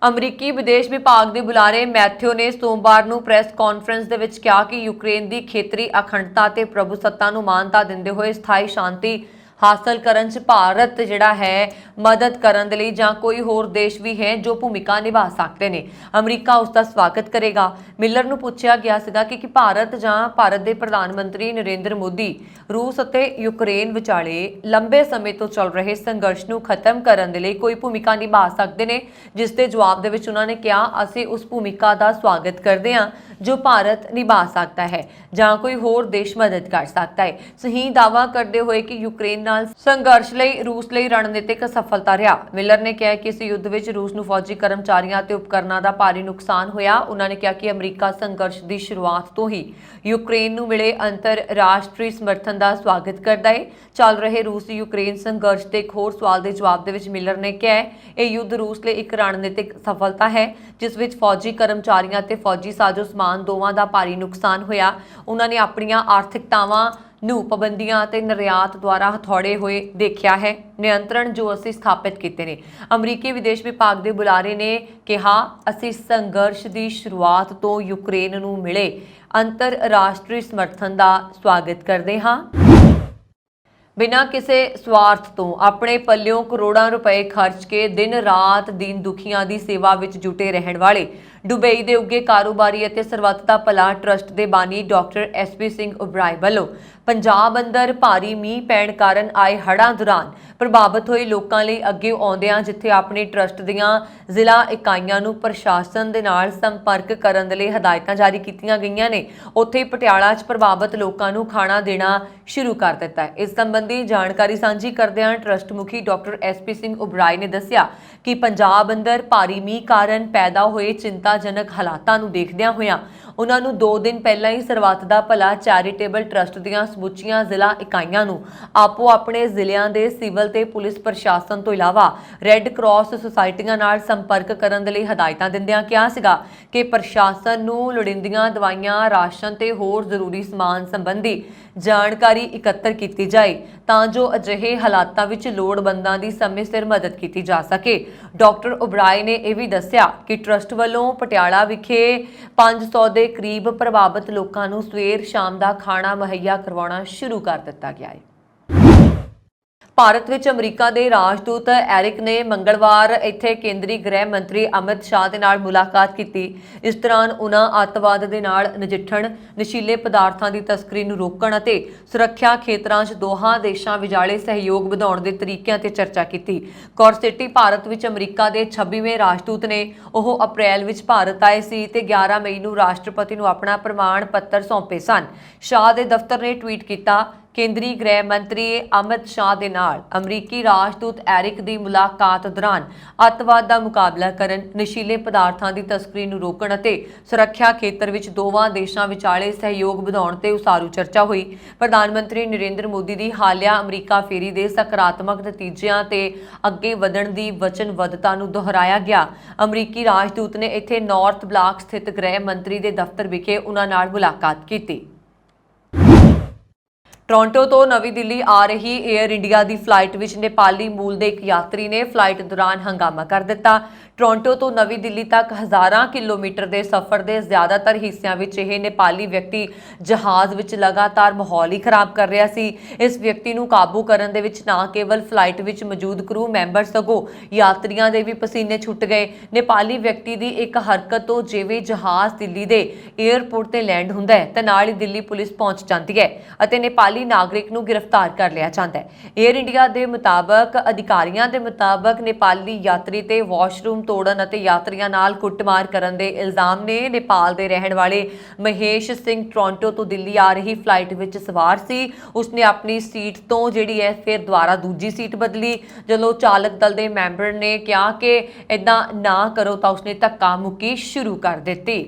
[SPEAKER 1] ਅਮਰੀਕੀ ਵਿਦੇਸ਼ ਵਿਭਾਗ ਦੇ ਬੁਲਾਰੇ ਮੈਥਿਓ ਨੇ ਸੋਮਵਾਰ ਨੂੰ ਪ੍ਰੈਸ ਕਾਨਫਰੰਸ ਦੇ ਵਿੱਚ ਕਿਹਾ ਕਿ ਯੂਕਰੇਨ ਦੀ ਖੇਤਰੀ ਅਖੰਡਤਾ ਤੇ ਪ੍ਰਭੂਸੱਤਾ ਨੂੰ ਮਾਨਤਾ ਦਿੰਦੇ ਹੋਏ ਸਥਾਈ ਸ਼ਾਂਤੀ हासिल करन च भारत जिहड़ा है मदद करन दे लई जां कोई होर देश भी है जो भूमिका निभा सकते ने, अमरीका उसका स्वागत करेगा। मिलर नूं पुछया गया सीगा कि भारत जां भारत दे प्रधान मंत्री नरेंद्र मोदी रूस अते यूक्रेन विचाले लंबे समय तो चल रहे संघर्ष नूं खत्म करन दे लई कोई भूमिका निभा सकते ने, जिस दे जवाब दे विच उन्हां ने कहा असीं उस भूमिका दा स्वागत करदे हां जो भारत निभा सकता है जां कोई होर देश मदद कर सकता है। सही दावा करते हुए कि यूक्रेन संघर्ष ਲਈ रूस ਲਈ रणनीतिक सफलता रहा। मिलर ने कहा कि इस युद्ध ਵਿੱਚ रूस ਨੂੰ फौजी कर्मचारियों ਤੇ उपकरणों ਦਾ ਭਾਰੀ ਨੁਕਸਾਨ ਹੋਇਆ। ਉਹਨਾਂ ਨੇ ਕਿਹਾ ਕਿ ਅਮਰੀਕਾ ਸੰਘਰਸ਼ ਦੀ ਸ਼ੁਰੂਆਤ ਤੋਂ ਹੀ ਯੂਕਰੇਨ ਨੂੰ ਮਿਲੇ ਅੰਤਰਰਾਸ਼ਟਰੀ ਸਮਰਥਨ ਦਾ ਸਵਾਗਤ ਕਰਦਾ ਹੈ। ਚੱਲ ਰਹੇ ਰੂਸ ਯੂਕਰੇਨ ਸੰਘਰਸ਼ ਦੇ ਇੱਕ ਹੋਰ ਸਵਾਲ ਦੇ ਜਵਾਬ ਦੇ ਵਿੱਚ ਮਿਲਰ ਨੇ ਕਿਹਾ ਇਹ ਯੁੱਧ ਰੂਸ ਲਈ ਇੱਕ ਰਣਨੀਤਿਕ ਸਫਲਤਾ ਹੈ ਜਿਸ ਵਿੱਚ ਫੌਜੀ ਕਰਮਚਾਰੀਆਂ ਤੇ ਫੌਜੀ ਸਾਜ਼ੋ ਸਮਾਨ ਦੋਵਾਂ ਦਾ ਭਾਰੀ ਨੁਕਸਾਨ ਹੋਇਆ। ਉਹਨਾਂ ਨੇ ਆਪਣੀਆਂ ਆਰਥਿਕਤਾਵਾਂ ਨੂੰ ਪਾਬੰਦੀਆਂ ਤੇ ਨਿਰਯਾਤ ਦੁਆਰਾ ਹਥੌੜੇ ਹੋਏ ਦੇਖਿਆ ਹੈ। ਨਿਯੰਤਰਣ ਜੋ ਅਸੀਂ ਸਥਾਪਿਤ ਕੀਤੇ ਨੇ। ਅਮਰੀਕੀ ਵਿਦੇਸ਼ ਵਿਭਾਗ ਦੇ ਬੁਲਾਰੇ ਨੇ ਕਿਹਾ ਅਸੀਂ ਸੰਘਰਸ਼ ਦੀ ਸ਼ੁਰੂਆਤ ਤੋਂ ਯੂਕਰੇਨ ਨੂੰ ਮਿਲੇ ਅੰਤਰਰਾਸ਼ਟਰੀ ਸਮਰਥਨ ਦਾ ਸਵਾਗਤ ਕਰਦੇ ਹਾਂ। बिना किसी स्वार्थ तो अपने पल्लियों करोड़ों रुपए खर्च के दिन रात दीन दुखियां की सेवा विच जुटे रहने वाले दुबई के उगे कारोबारी और सरबत दा भला ट्रस्ट के बानी डॉक्टर SP सिंह उबराय वालों पंजाब अंदर भारी मीह पैण कारण आए हड़ां दौरान प्रभावित होए लोकां लई अगे आउंदियां जिथे अपने ट्रस्ट दीआं जिला इकाइयां नूं प्रशासन दे नाल संपर्क करन दे लई हदायतां जारी कीतीआं गईआं ने, उत्थे पटियाला 'च प्रभावित लोकां नूं खाना देना शुरू कर दिता है। इस संबंधी जानकारी सांझी करदिआं ट्रस्ट मुखी डॉक्टर SP सिंह उबराय ने दस्सिया कि पंजाब अंदर भारी मीह कारण पैदा होए चिंताजनक हालातां नूं देखदिआं होइआं उन्हां नूं 2 दिन पहलां ही सरबत दा भला चैरिटेबल ट्रस्ट दीआं ਸਮੁੱਚੀਆਂ ਜ਼ਿਲ੍ਹਾ ਇਕਾਈਆਂ ਨੂੰ ਆਪੋ ਆਪਣੇ ਜ਼ਿਲ੍ਹਿਆਂ ਦੇ ਸਿਵਲ ਤੇ ਪੁਲਿਸ ਪ੍ਰਸ਼ਾਸਨ ਤੋਂ ਇਲਾਵਾ ਰੈੱਡ ਕਰਾਸ ਸੁਸਾਇਟੀਆਂ ਨਾਲ ਸੰਪਰਕ ਕਰਨ ਦੇ ਲਈ ਹਦਾਇਤਾਂ ਦਿੰਦਿਆਂ ਕਿਹਾ ਸੀਗਾ ਕਿ ਪ੍ਰਸ਼ਾਸਨ ਨੂੰ ਲੋੜੀਂਦੀਆਂ ਦਵਾਈਆਂ, ਰਾਸ਼ਨ ਤੇ ਹੋਰ ਜ਼ਰੂਰੀ ਸਮਾਨ ਸੰਬੰਧੀ ਜਾਣਕਾਰੀ ਇਕੱਤਰ ਕੀਤੀ ਜਾਏ ਤਾਂ ਜੋ ਅਜਿਹੇ ਹਾਲਾਤਾਂ ਵਿੱਚ ਲੋੜਵੰਦਾਂ ਦੀ ਸਮੇਂ ਸਿਰ ਮਦਦ ਕੀਤੀ ਜਾ ਸਕੇ। ਡਾਕਟਰ ਉਬਰਾਏ ਨੇ ਇਹ ਵੀ ਦੱਸਿਆ ਕਿ ਟਰਸਟ ਵੱਲੋਂ ਪਟਿਆਲਾ ਵਿਖੇ 500 ਦੇ ਕਰੀਬ ਪ੍ਰਭਾਵਿਤ ਲੋਕਾਂ ਨੂੰ ਸਵੇਰ ਸ਼ਾਮ ਦਾ ਖਾਣਾ ਮੁਹੱਈਆ ਕਰਵਾਉਣਾ ਸ਼ੁਰੂ ਕਰ ਦਿੱਤਾ ਗਿਆ ਹੈ। ਭਾਰਤ ਵਿੱਚ ਅਮਰੀਕਾ ਦੇ ਰਾਜਦੂਤ ਐਰਿਕ ਨੇ ਮੰਗਲਵਾਰ ਇੱਥੇ ਕੇਂਦਰੀ ਗ੍ਰਹਿ ਮੰਤਰੀ ਅਮਿਤ ਸ਼ਾਹ ਦੇ ਨਾਲ ਮੁਲਾਕਾਤ ਕੀਤੀ। ਇਸ ਦੌਰਾਨ ਉਨ੍ਹਾਂ ਅੱਤਵਾਦ ਦੇ ਨਾਲ ਨਜਿੱਠਣ, ਨਸ਼ੀਲੇ ਪਦਾਰਥਾਂ ਦੀ ਤਸਕਰੀ ਨੂੰ ਰੋਕਣ ਅਤੇ ਸੁਰੱਖਿਆ ਖੇਤਰਾਂ 'ਚ ਦੋਹਾਂ ਦੇਸ਼ਾਂ ਵਿਚਾਲੇ ਸਹਿਯੋਗ ਵਧਾਉਣ ਦੇ ਤਰੀਕਿਆਂ ਤੇ ਚਰਚਾ ਕੀਤੀ। ਕੋਰਸਿਟੀ ਭਾਰਤ ਵਿੱਚ ਅਮਰੀਕਾ ਦੇ 26ਵੇਂ ਰਾਜਦੂਤ ਨੇ। ਉਹ ਅਪ੍ਰੈਲ ਵਿੱਚ ਭਾਰਤ ਆਏ ਸੀ ਤੇ 11 ਮਈ ਨੂੰ ਰਾਸ਼ਟਰਪਤੀ ਨੂੰ ਆਪਣਾ ਪ੍ਰਮਾਣ ਪੱਤਰ ਸੌਂਪੇ ਸਨ। ਸ਼ਾਹ ਦੇ ਦਫ਼ਤਰ ਨੇ ਟਵੀਟ ਕੀਤਾ केंद्रीय गृह मंत्री अमित शाह दे नाल अमरीकी राजदूत एरिक दी मुलाकात दौरान अतवाद दा मुकाबला करन, नशीले पदार्थां दी तस्करी नूं रोकण अते सुरੱਖਿਆ ਖੇਤਰ ਵਿੱਚ ਦੋਵਾਂ ਦੇਸ਼ਾਂ ਵਿਚਾਲੇ ਸਹਿਯੋਗ ਵਧਾਉਣ ਤੇ ਉਸਾਰੂ ਚਰਚਾ ਹੋਈ। ਪ੍ਰਧਾਨ ਮੰਤਰੀ ਨਰਿੰਦਰ ਮੋਦੀ ਦੀ ਹਾਲੀਆ ਅਮਰੀਕਾ ਫੇਰੀ ਦੇ ਸਕਾਰਾਤਮਕ ਨਤੀਜਿਆਂ ਤੇ ਅੱਗੇ ਵਧਣ ਦੀ ਵਚਨਬੱਧਤਾ ਨੂੰ ਦੁਹਰਾਇਆ ਗਿਆ। ਅਮਰੀਕੀ ਰਾਜਦੂਤ ਨੇ ਇੱਥੇ ਨਾਰਥ ਬਲਾਕ ਸਥਿਤ ਗ੍ਰਹਿ ਮੰਤਰੀ ਦੇ ਦਫ਼ਤਰ ਵਿਖੇ ਉਨ੍ਹਾਂ ਨਾਲ ਮੁਲਾਕਾਤ ਕੀਤੀ। ਟੋਰਾਂਟੋ ਤੋਂ ਨਵੀਂ ਦਿੱਲੀ ਆ ਰਹੀ 에ਅਰ ਇੰਡੀਆ ਦੀ ਫਲਾਈਟ ਵਿੱਚ ਨੇਪਾਲੀ ਮੂਲ ਦੇ ਇੱਕ ਯਾਤਰੀ ਨੇ ਫਲਾਈਟ ਦੌਰਾਨ ਹੰਗਾਮਾ ਕਰ ਦਿੱਤਾ। ਟੋਰਾਂਟੋ ਤੋਂ ਨਵੀਂ ਦਿੱਲੀ ਤੱਕ ਹਜ਼ਾਰਾਂ ਕਿਲੋਮੀਟਰ ਦੇ ਸਫ਼ਰ ਦੇ ਜ਼ਿਆਦਾਤਰ ਹਿੱਸਿਆਂ ਵਿੱਚ ਇਹ ਨੇਪਾਲੀ ਵਿਅਕਤੀ ਜਹਾਜ਼ ਵਿੱਚ ਲਗਾਤਾਰ ਮਾਹੌਲ ਹੀ ਖਰਾਬ ਕਰ ਰਿਹਾ ਸੀ। ਇਸ ਵਿਅਕਤੀ ਨੂੰ ਕਾਬੂ ਕਰਨ ਦੇ ਵਿੱਚ ਨਾ ਕੇਵਲ ਫਲਾਈਟ ਵਿੱਚ ਮੌਜੂਦ ਕਰੂ ਮੈਂਬਰ ਸਗੋਂ ਯਾਤਰੀਆਂ ਦੇ ਵੀ ਪਸੀਨੇ ਛੁੱਟ ਗਏ। ਨੇਪਾਲੀ ਵਿਅਕਤੀ ਦੀ ਇੱਕ ਹਰਕਤ ਤੋਂ ਜਿਵੇਂ ਜਹਾਜ਼ ਦਿੱਲੀ ਦੇ 에ਅਰਪੋਰਟ ਤੇ ਲੈਂਡ ਹੁੰਦਾ ਹੈ ਤਾਂ ਨਾਲ ਹੀ ਦਿੱਲੀ ਪੁਲਿਸ ਪਹੁੰਚ ਜਾਂਦੀ ਹੈ ਅਤੇ ਨੇਪਾਲੀ ਨਾਗਰਿਕ ਨੂੰ ਗ੍ਰਿਫਤਾਰ ਕਰ ਲਿਆ ਜਾਂਦਾ ਹੈ। 에ਅਰ ਇੰਡੀਆ ਦੇ ਮੁਤਾਬਕ ਅਧਿਕਾਰੀਆਂ ਦੇ ਮੁਤਾਬਕ ਨੇਪਾਲੀ ਯਾਤਰੀ ਤੇ ਵਾਸ਼ਰੂਮ ਤੋੜਨ ਅਤੇ ਯਾਤਰੀਆਂ ਨਾਲ ਕੁੱਟਮਾਰ ਕਰਨ ਦੇ ਇਲਜ਼ਾਮ ਨੇ। ਨੇਪਾਲ ਦੇ ਰਹਿਣ ਵਾਲੇ ਮਹੇਸ਼ ਸਿੰਘ ਟੋਰਾਂਟੋ ਤੋਂ ਦਿੱਲੀ ਆ ਰਹੀ ਫਲਾਈਟ ਵਿੱਚ ਸਵਾਰ ਸੀ। ਉਸਨੇ ਆਪਣੀ ਸੀਟ ਤੋਂ ਜਿਹੜੀ ਹੈ ਫਿਰ ਦੁਬਾਰਾ ਦੂਜੀ ਸੀਟ ਬਦਲੀ। ਜਦੋਂ ਚਾਲਕ ਦਲ ਦੇ ਮੈਂਬਰ ਨੇ ਕਿਹਾ ਕਿ ਇਦਾਂ ਨਾ ਕਰੋ ਤਾਂ ਉਸਨੇ ਧੱਕਾ ਮੁੱਕੀ ਸ਼ੁਰੂ ਕਰ ਦਿੱਤੀ।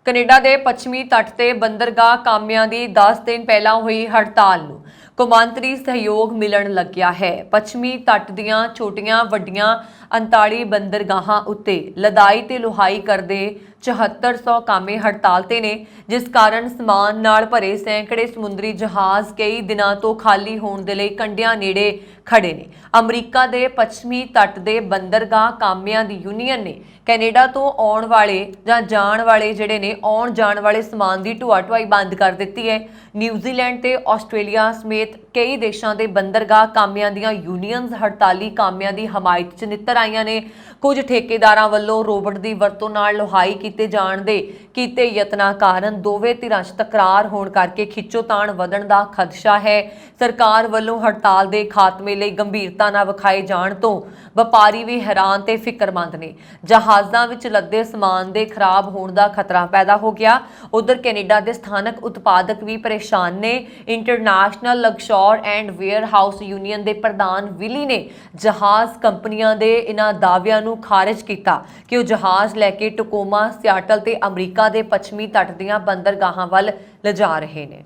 [SPEAKER 1] ਕੈਨੇਡਾ ਦੇ ਪੱਛਮੀ ਤੱਟ ਤੇ ਬੰਦਰਗਾਹ ਕਾਮਿਆਂ ਦੀ 10 ਦਿਨ ਪਹਿਲਾਂ ਹੋਈ ਹੜਤਾਲ ਨੂੰ ਕੌਮਾਂਤਰੀ ਸਹਿਯੋਗ ਮਿਲਣ ਲੱਗਿਆ ਹੈ। ਪੱਛਮੀ ਤੱਟ ਦੀਆਂ ਛੋਟੀਆਂ ਵੱਡੀਆਂ 39 ਬੰਦਰਗਾਹਾਂ ਉੱਤੇ ਲਦਾਈ ਤੇ ਲੁਹਾਈ ਕਰਦੇ 7400 ਕਾਮੇ ਹੜਤਾਲ ਤੇ ਨੇ, ਜਿਸ ਕਾਰਨ ਸਮਾਨ ਨਾਲ ਭਰੇ ਸੈਂਕੜੇ ਸਮੁੰਦਰੀ ਜਹਾਜ਼ ਕਈ ਦਿਨਾਂ ਤੋਂ ਖਾਲੀ ਹੋਣ ਦੇ ਲਈ ਕੰਢਿਆਂ ਨੇੜੇ ਖੜੇ ਨੇ। ਅਮਰੀਕਾ ਦੇ ਪੱਛਮੀ ਤੱਟ ਦੇ ਬੰਦਰਗਾਹ ਕਾਮਿਆਂ ਦੀ ਯੂਨੀਅਨ ਨੇ ਕੈਨੇਡਾ ਤੋਂ ਆਉਣ ਵਾਲੇ ਜਾਂ ਜਾਣ ਵਾਲੇ ਜਿਹੜੇ ਨੇ ਆਉਣ ਜਾਣ ਵਾਲੇ ਸਮਾਨ ਦੀ ਢੁਆ ਢੁਆਈ ਬੰਦ ਕਰ ਦਿੱਤੀ ਹੈ। ਨਿਊਜ਼ੀਲੈਂਡ ਤੇ ਆਸਟ੍ਰੇਲੀਆ ਸਮੇਤ ਕਈ ਦੇਸ਼ਾਂ ਦੇ ਬੰਦਰਗਾਹ ਕਾਮਿਆਂ ਦੀਆਂ ਯੂਨੀਅਨਸ ਹੜਤਾਲੀ ਕਾਮਿਆਂ ਦੀ ਹਮਾਇਤ 'ਚ ਨਿੱਤਰ ਆਈਆਂ ਨੇ। ਕੁਝ ਠੇਕੇਦਾਰਾਂ ਵੱਲੋਂ ਰੋਬੋਟ ਦੀ ਵਰਤੋਂ ਨਾਲ ਲੁਹਾਈ ਕੀਤੇ ਜਾਣ ਦੇ ਕੀਤੇ ਯਤਨਾਂ ਕਾਰਨ ਦੋਵੇਂ ਧਿਰਾਂ 'ਚ ਤਕਰਾਰ ਹੋਣ ਕਰਕੇ ਖਿੱਚੋਤਾਣ ਵਧਣ ਦਾ ਖਦਸ਼ਾ ਹੈ। ਸਰਕਾਰ ਵੱਲੋਂ ਹੜਤਾਲ ਦੇ ਖਾਤਮੇ ਲਈ ਗੰਭੀਰਤਾ ਨਾਲ ਵਿਖਾਏ ਜਾਣ ਤੋਂ ਵਪਾਰੀ ਵੀ ਹੈਰਾਨ ਤੇ ਫਿਕਰਮੰਦ ਨੇ। ਜਹਾਜ਼ਾਂ ਵਿੱਚ ਲੱਦੇ ਸਮਾਨ ਦੇ ਖਰਾਬ ਹੋਣ ਦਾ ਖਤਰਾ ਪੈਦਾ ਹੋ ਗਿਆ। ਉਧਰ ਕੈਨੇਡਾ ਦੇ ਸਥਾਨਕ ਉਤਪਾਦਕ ਵੀ ਪਰੇਸ਼ਾਨ ਨੇ। International longshore and warehouse union ਦੇ ਪ੍ਰਧਾਨ ਵਿਲੀ ਨੇ ਜਹਾਜ਼ ਕੰਪਨੀਆਂ ਦੇ ਇਹਨਾਂ ਦਾਅਵਿਆਂ ਨੂੰ ਖਾਰਜ ਕੀਤਾ ਕਿ ਉਹ ਜਹਾਜ਼ ਲੈ ਕੇ ਟਕੋਮਾ, ਸਿਆਟਲ ਤੇ ਅਮਰੀਕਾ ਦੇ ਪੱਛਮੀ ਤੱਟ ਦੀਆਂ ਬੰਦਰਗਾਹਾਂ ਵੱਲ ਲਿਜਾ ਰਹੇ ਨੇ।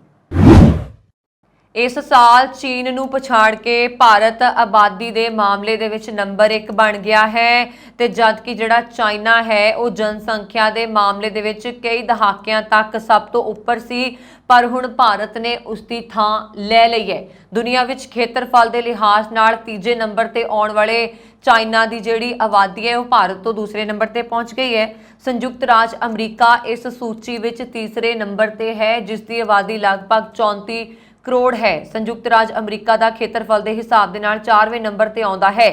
[SPEAKER 1] ਇਸ ਸਾਲ ਚੀਨ ਨੂੰ ਪਛਾੜ ਕੇ ਭਾਰਤ ਆਬਾਦੀ ਦੇ ਮਾਮਲੇ ਦੇ ਵਿੱਚ ਨੰਬਰ 1 ਬਣ ਗਿਆ ਹੈ ਤੇ ਜਦਕਿ ਜਿਹੜਾ ਚਾਈਨਾ ਹੈ ਉਹ ਜਨਸੰਖਿਆ ਦੇ ਮਾਮਲੇ ਦੇ ਵਿੱਚ ਕਈ ਦਹਾਕਿਆਂ ਤੱਕ ਸਭ ਤੋਂ ਉੱਪਰ ਸੀ, ਪਰ ਹੁਣ ਭਾਰਤ ਨੇ ਉਸ ਦੀ ਥਾਂ ਲੈ ਲਈ ਹੈ। ਦੁਨੀਆ ਵਿੱਚ ਖੇਤਰਫਲ ਦੇ ਲਿਹਾਜ਼ ਨਾਲ ਤੀਜੇ ਨੰਬਰ ਤੇ ਆਉਣ ਵਾਲੇ ਚਾਈਨਾ ਦੀ ਜਿਹੜੀ ਆਬਾਦੀ ਹੈ ਉਹ ਭਾਰਤ ਤੋਂ ਦੂਸਰੇ ਨੰਬਰ ਤੇ ਪਹੁੰਚ ਗਈ ਹੈ। ਸੰਯੁਕਤ ਰਾਜ ਅਮਰੀਕਾ ਇਸ ਸੂਚੀ ਵਿੱਚ ਤੀਸਰੇ ਨੰਬਰ ਤੇ ਹੈ, ਜਿਸ ਦੀ ਆਬਾਦੀ ਲਗਭਗ 34 ਕਰੋੜ ਹੈ। ਸੰਯੁਕਤ ਰਾਜ ਅਮਰੀਕਾ ਦਾ ਖੇਤਰਫਲ ਦੇ ਹਿਸਾਬ ਦੇ ਨਾਲ 4ਵੇਂ ਨੰਬਰ ਤੇ ਆਉਂਦਾ ਹੈ।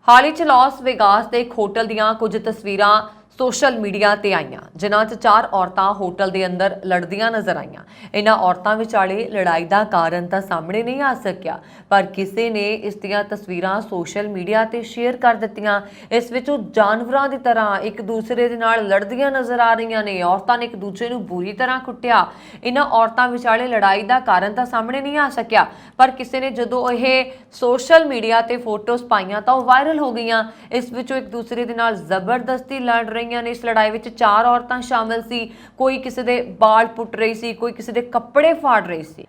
[SPEAKER 1] ਹਾਲ ਹੀ 'ਚ ਲਾਸ ਵੇਗਾਸ ਦੇ ਇੱਕ ਹੋਟਲ ਦੀਆਂ ਕੁਝ ਤਸਵੀਰਾਂ ਸੋਸ਼ਲ ਮੀਡੀਆ ਤੇ ਆਈਆਂ, ਜਿਨ੍ਹਾਂ 'ਚ 4 ਔਰਤਾਂ ਹੋਟਲ ਦੇ ਅੰਦਰ ਲੜਦੀਆਂ ਨਜ਼ਰ ਆਈਆਂ। ਇਹਨਾਂ ਔਰਤਾਂ ਵਿਚਾਲੇ ਲੜਾਈ ਦਾ ਕਾਰਨ ਤਾਂ ਸਾਹਮਣੇ ਨਹੀਂ ਆ ਸਕਿਆ, ਪਰ ਕਿਸੇ ਨੇ ਇਸ ਦੀਆਂ ਤਸਵੀਰਾਂ ਸੋਸ਼ਲ ਮੀਡੀਆ ਤੇ ਸ਼ੇਅਰ ਕਰ ਦਿੱਤੀਆਂ। ਇਸ ਵਿੱਚ ਉਹ ਜਾਨਵਰਾਂ ਦੀ ਤਰ੍ਹਾਂ ਇੱਕ ਦੂਸਰੇ ਦੇ ਨਾਲ ਲੜਦੀਆਂ ਨਜ਼ਰ ਆ ਰਹੀਆਂ ਨੇ। ਔਰਤਾਂ ਨੇ ਇੱਕ ਦੂਜੇ ਨੂੰ ਬੁਰੀ ਤਰ੍ਹਾਂ ਕੁੱਟਿਆ। ਇਹਨਾਂ ਔਰਤਾਂ ਵਿਚਾਲੇ ਲੜਾਈ ਦਾ ਕਾਰਨ ਤਾਂ ਸਾਹਮਣੇ ਨਹੀਂ ਆ ਸਕਿਆ, ਪਰ ਕਿਸੇ ਨੇ ਜਦੋਂ ਇਹ ਸੋਸ਼ਲ ਮੀਡੀਆ ਤੇ ਫੋਟੋਜ਼ ਪਾਈਆਂ ਤਾਂ ਉਹ ਵਾਇਰਲ ਹੋ ਗਈਆਂ। ਇਸ ਵਿੱਚ ਉਹ ਇੱਕ ਦੂਸਰੇ ਦੇ ਨਾਲ ਜ਼ਬਰਦਸਤੀ ਲੜ ਰਹੀਆਂ ਨੇ। ਇਸ ਲੜਾਈ ਵਿੱਚ 4 ਔਰਤਾਂ ਸ਼ਾਮਲ ਸੀ। ਕੋਈ ਕਿਸੇ ਦੇ ਵਾਲ ਪੁੱਟ ਰਹੀ ਸੀ, ਕੋਈ ਕਿਸੇ ਦੇ ਕੱਪੜੇ ਫਾੜ ਰਹੀ ਸੀ।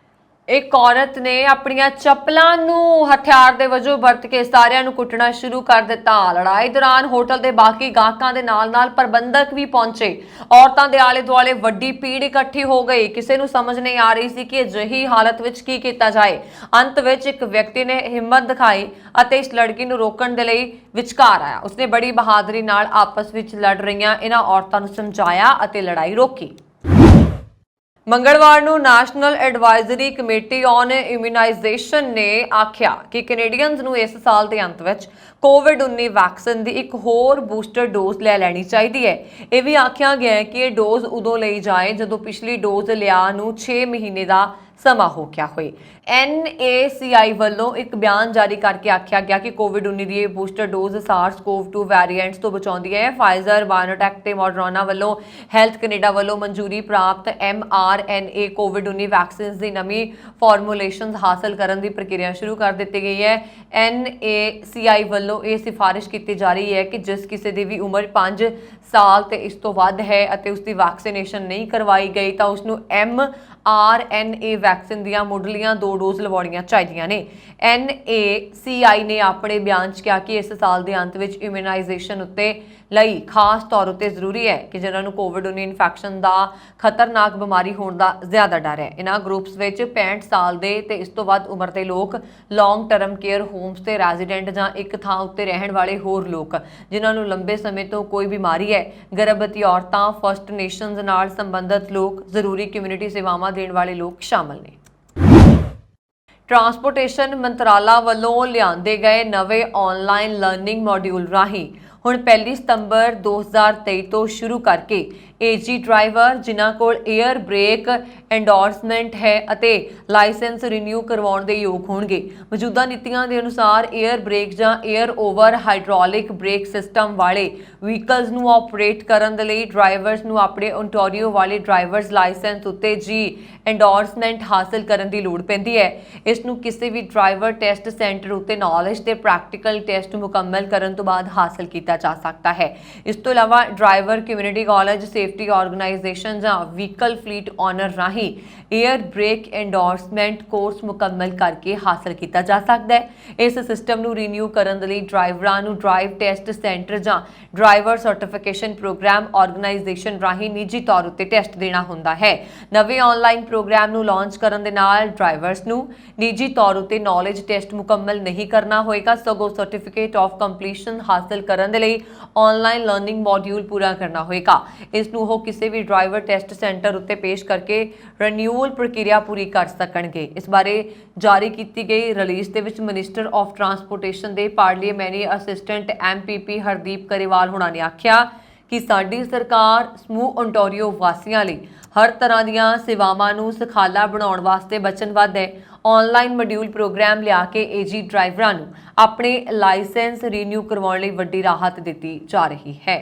[SPEAKER 1] ਇੱਕ ਔਰਤ ਨੇ ਆਪਣੀਆਂ ਚੱਪਲਾਂ ਨੂੰ ਹਥਿਆਰ ਦੇ ਵਜੋਂ ਵਰਤ ਕੇ ਸਾਰਿਆਂ ਨੂੰ ਕੁੱਟਣਾ ਸ਼ੁਰੂ ਕਰ ਦਿੱਤਾ। ਲੜਾਈ ਦੌਰਾਨ ਹੋਟਲ ਦੇ ਬਾਕੀ ਗਾਹਕਾਂ ਦੇ ਨਾਲ-ਨਾਲ ਪ੍ਰਬੰਧਕ ਵੀ ਪਹੁੰਚੇ। ਔਰਤਾਂ ਦੇ ਆਲੇ-ਦੁਆਲੇ ਵੱਡੀ ਭੀੜ ਇਕੱਠੀ ਹੋ ਗਈ। ਕਿਸੇ ਨੂੰ ਸਮਝ ਨਹੀਂ ਆ ਰਹੀ ਸੀ ਕਿ ਅਜਿਹੀ ਹਾਲਤ ਵਿੱਚ ਕੀ ਕੀਤਾ ਜਾਏ। ਅੰਤ ਵਿੱਚ ਇੱਕ ਵਿਅਕਤੀ ਨੇ ਹਿੰਮਤ ਦਿਖਾਈ ਅਤੇ ਇਸ ਲੜਕੀ ਨੂੰ ਰੋਕਣ ਦੇ ਲਈ ਵਿਚਕਾਰ ਆਇਆ। ਉਸਨੇ ਬੜੀ ਬਹਾਦਰੀ ਨਾਲ ਆਪਸ ਵਿੱਚ ਲੜ ਰਹੀਆਂ ਇਹਨਾਂ ਔਰਤਾਂ ਨੂੰ ਸਮਝਾਇਆ ਅਤੇ ਲੜਾਈ ਰੋਕੀ। ਮੰਗਲਵਾਰ ਨੂੰ national advisory committee on immunisation ਨੇ ਆਖਿਆ ਕਿ ਕੈਨੇਡੀਅਨਜ਼ ਨੂੰ ਇਸ ਸਾਲ ਦੇ ਅੰਤ ਵਿੱਚ ਕੋਵਿਡ-19 ਵੈਕਸੀਨ ਦੀ ਇੱਕ ਹੋਰ ਬੂਸਟਰ ਡੋਜ਼ ਲੈ ਲੈਣੀ ਚਾਹੀਦੀ ਹੈ। ਇਹ ਵੀ ਆਖਿਆ ਗਿਆ ਹੈ ਕਿ ਇਹ ਡੋਜ਼ ਉਦੋਂ ਲਈ ਜਾਏ ਜਦੋਂ ਪਿਛਲੀ ਡੋਜ਼ ਲਿਆ ਨੂੰ 6 ਮਹੀਨੇ ਦਾ ਸਮਾਂ ਹੋ ਗਿਆ ਹੋਏ। NACI ਵੱਲੋਂ ਇੱਕ ਬਿਆਨ ਜਾਰੀ ਕਰਕੇ ਆਖਿਆ ਗਿਆ ਕਿ ਕੋਵਿਡ-19 ਦੀ ਇਹ ਬੂਸਟਰ ਡੋਜ਼ SARS-CoV-2 ਵੈਰੀਐਂਟਸ ਤੋਂ ਬਚਾਉਂਦੀ ਹੈ। ਫਾਈਜ਼ਰ, ਬਾਇਓਟੈਕ ਤੇ ਮੋਡਰਨਾ ਵੱਲੋਂ ਹੈਲਥ ਕੈਨੇਡਾ ਵੱਲੋਂ ਮਨਜ਼ੂਰੀ ਪ੍ਰਾਪਤ mRNA ਕੋਵਿਡ-19 ਵੈਕਸੀਨਸ ਦੀ ਨਵੀਂ ਫਾਰਮੂਲੇਸ਼ਨਸ ਹਾਸਲ ਕਰਨ ਦੀ ਪ੍ਰਕਿਰਿਆ ਸ਼ੁਰੂ ਕਰ ਦਿੱਤੀ ਗਈ ਹੈ। NACI ਵੱਲੋਂ ਇਹ ਸਿਫਾਰਿਸ਼ ਕੀਤੀ ਜਾ ਰਹੀ ਹੈ ਕਿ ਜਿਸ ਕਿਸੇ ਦੀ ਵੀ ਉਮਰ 5 ਸਾਲ ਤੇ ਇਸ ਤੋਂ ਵੱਧ ਹੈ ਅਤੇ ਉਸ ਦੀ ਵੈਕਸੀਨੇਸ਼ਨ ਨਹੀਂ ਕਰਵਾਈ ਗਈ ਤਾਂ ਉਸ ਨੂੰ mRNA ਵੈਕਸੀਨ ਦੀਆਂ ਮੁੱਢਲੀਆਂ 2 ਡੋਜ਼ ਲਵਾਉਣੀਆਂ ਚਾਹੀਦੀਆਂ ਨੇ। NACI ਨੇ ਆਪਣੇ ਬਿਆਨ 'ਚ ਕਿਹਾ ਕਿ ਇਸ ਸਾਲ ਦੇ ਅੰਤ ਵਿੱਚ ਇਮਿਊਨਾਈਜੇਸ਼ਨ ਉੱਤੇ ਲਈ ਖਾਸ ਤੌਰ ਉਤੇ ਜ਼ਰੂਰੀ ਹੈ ਕਿ ਜਿਨ੍ਹਾਂ ਨੂੰ ਕੋਵਿਡ-19 ਇਨਫੈਕਸ਼ਨ ਦਾ ਖਤਰਨਾਕ ਬਿਮਾਰੀ ਹੋਣ ਦਾ ਜ਼ਿਆਦਾ ਡਰ ਹੈ। ਇਹਨਾਂ ਗਰੁੱਪਸ ਵਿੱਚ 65 ਸਾਲ ਦੇ ਤੇ ਇਸ ਤੋਂ ਵੱਧ ਉਮਰ ਦੇ ਲੋਕ, ਲੌਂਗ ਟਰਮ ਕੇਅਰ ਹੋਮਸ ਤੇ ਰੈਜ਼ੀਡੈਂਟ ਜਾਂ ਇੱਕ ਥਾਂ ਉੱਤੇ ਰਹਿਣ ਵਾਲੇ ਹੋਰ ਲੋਕ ਜਿਨ੍ਹਾਂ ਨੂੰ ਲੰਬੇ ਸਮੇਂ ਤੋਂ ਕੋਈ ਬਿਮਾਰੀ ਹੈ, ਗਰਭਵਤੀ ਔਰਤਾਂ, ਫਸਟ ਨੇਸ਼ਨਜ਼ ਨਾਲ ਸੰਬੰਧਿਤ ਲੋਕ, ਜ਼ਰੂਰੀ ਕਮਿਊਨਿਟੀ ਸੇਵਾਵਾਂ ਦੇਣ ਵਾਲੇ ਲੋਕ ਸ਼ਾਮਲ ਨੇ। ਟਰਾਂਸਪੋਰਟੇਸ਼ਨ ਮੰਤਰਾਲਾ ਵੱਲੋਂ ਲਿਆਂਦੇ ਗਏ ਨਵੇਂ ਆਨਲਾਈਨ ਲਰਨਿੰਗ ਮੋਡਿਊਲ ਰਾਹੀਂ ਹੁਣ 1 ਸਤੰਬਰ 2023 ਤੋਂ ਸ਼ੁਰੂ ਕਰਕੇ ਏਜੀ ਡਰਾਈਵਰ ਜਿਨ੍ਹਾਂ ਕੋਲ 에ਅਰ ਬ੍ਰੇਕ ਐਂਡੋਰਸਮੈਂਟ ਹੈ ਅਤੇ ਲਾਇਸੈਂਸ ਰੀਨਿਊ ਕਰਵਾਉਣ ਦੇ ਯੋਗ ਹੋਣਗੇ। ਮੌਜੂਦਾ ਨੀਤੀਆਂ ਦੇ ਅਨੁਸਾਰ 에ਅਰ ਬ੍ਰੇਕ ਜਾਂ air over hydraulic brake system ਵਾਲੇ ਵਹੀਕਲਸ ਨੂੰ ਆਪਰੇਟ ਕਰਨ ਦੇ ਲਈ ਡਰਾਈਵਰਸ ਨੂੰ ਆਪਣੇ ਓਨਟਾਰੀਓ ਵਾਲੇ ਡਰਾਈਵਰਸ ਲਾਇਸੈਂਸ ਉੱਤੇ ਜੀ ਐਂਡੋਰਸਮੈਂਟ ਹਾਸਲ ਕਰਨ ਦੀ ਲੋੜ ਪੈਂਦੀ ਹੈ। ਇਸ ਨੂੰ ਕਿਸੇ ਵੀ ਡਰਾਈਵਰ ਟੈਸਟ ਸੈਂਟਰ ਉੱਤੇ ਨੌਲੇਜ ਤੇ ਪ੍ਰੈਕਟੀਕਲ ਟੈਸਟ ਮੁਕੰਮਲ ਕਰਨ ਤੋਂ ਬਾਅਦ ਹਾਸਲ ਕੀਤਾ ਜਾ ਸਕਦਾ ਹੈ। ਇਸ ਤੋਂ ਇਲਾਵਾ driver community college, safety organisation ਜਾਂ ਵਹੀਕਲ ਫਲੀਟ ਓਨਰ ਰਾਹੀਂ 에ਅਰ ਬ੍ਰੇਕ ਐਂਡੋਰਸਮੈਂਟ ਕੋਰਸ ਮੁਕੰਮਲ ਕਰਕੇ ਹਾਸਲ ਕੀਤਾ ਜਾ ਸਕਦਾ ਹੈ। ਇਸ ਸਿਸਟਮ ਨੂੰ ਰੀਨਿਊ ਕਰਨ ਦੇ ਲਈ ਡਰਾਈਵਰਾਂ ਨੂੰ ਡਰਾਈਵ ਟੈਸਟ ਸੈਂਟਰ ਜਾਂ ਡਰਾਈਵਰ ਸਰਟੀਫਿਕੇਸ਼ਨ ਪ੍ਰੋਗਰਾਮ ਆਰਗੇਨਾਈਜੇਸ਼ਨ ਰਾਹੀਂ ਨਿੱਜੀ ਤੌਰ ਉੱਤੇ ਟੈਸਟ ਦੇਣਾ ਹੁੰਦਾ ਹੈ। ਨਵੇਂ ਆਨਲਾਈਨ ਪ੍ਰੋਗਰਾਮ ਨੂੰ ਲਾਂਚ ਕਰਨ ਦੇ ਨਾਲ ਡਰਾਈਵਰਸ ਨੂੰ ਨਿੱਜੀ ਤੌਰ ਉੱਤੇ ਨੌਲੇਜ ਟੈਸਟ ਮੁਕੰਮਲ ਨਹੀਂ ਕਰਨਾ ਹੋਏਗਾ, ਸਗੋਂ ਸਰਟੀਫਿਕੇਟ ਆਫ ਕੰਪਲੀਸ਼ਨ ਹਾਸਲ ਕਰਨ ਦੇ ਲਈ ਆਨਲਾਈਨ ਲਰਨਿੰਗ ਮੋਡਿਊਲ ਪੂਰਾ ਕਰਨਾ ਹੋਏਗਾ। ਇਸ ਨੂੰ ਉਹ ਕਿਸੇ ਵੀ ਡਰਾਈਵਰ ਟੈਸਟ ਸੈਂਟਰ ਉੱਤੇ ਪੇਸ਼ ਕਰਕੇ ਰੀਨਿਊਅਲ ਪ੍ਰਕਿਰਿਆ ਪੂਰੀ ਕਰ ਸਕਣਗੇ। ਇਸ ਬਾਰੇ ਜਾਰੀ ਕੀਤੀ ਗਈ ਰਿਲੀਜ਼ ਦੇ ਵਿੱਚ ਮਿਨਿਸਟਰ ਆਫ ਟਰਾਂਸਪੋਰਟੇਸ਼ਨ ਦੇ ਪਾਰਲੀਮੈਂਟਰੀ ਅਸਿਸਟੈਂਟ MPP ਹਰਦੀਪ ਕਰੀਵਾਲ ਹੁਣਾਂ ਨੇ ਆਖਿਆ ਕਿ ਸਾਡੀ ਸਰਕਾਰ ਸਮੂਹ ਓਨਟਾਰੀਓ ਵਾਸੀਆਂ ਲਈ ਹਰ ਤਰ੍ਹਾਂ ਦੀਆਂ ਸੇਵਾਵਾਂ ਨੂੰ ਸੁਖਾਲਾ ਬਣਾਉਣ ਵਾਸਤੇ ਵਚਨਬੱਧ ਹੈ। ਆਨਲਾਈਨ ਮੋਡਿਊਲ ਪ੍ਰੋਗਰਾਮ ਲਿਆ ਕੇ ਏਜੀ ਡਰਾਈਵਰਾਂ ਨੂੰ ਆਪਣੇ ਲਾਇਸੈਂਸ ਰੀਨਿਊ ਕਰਵਾਉਣ ਲਈ ਵੱਡੀ ਰਾਹਤ ਦਿੱਤੀ ਜਾ ਰਹੀ ਹੈ।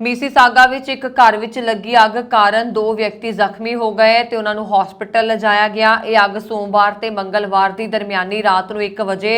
[SPEAKER 1] ਮਿਸੀਸਾਗਾ ਵਿੱਚ ਇੱਕ ਘਰ ਵਿੱਚ ਲੱਗੀ ਅੱਗ ਕਾਰਨ 2 ਵਿਅਕਤੀ ਜ਼ਖਮੀ ਹੋ ਗਏ ਤੇ ਉਹਨਾਂ ਨੂੰ ਹਸਪਤਾਲ ਲਿਜਾਇਆ ਗਿਆ। ਇਹ ਅੱਗ ਸੋਮਵਾਰ ਤੇ ਮੰਗਲਵਾਰ ਦੀ ਦਰਮਿਆਨੀ ਰਾਤ ਨੂੰ 1 ਵਜੇ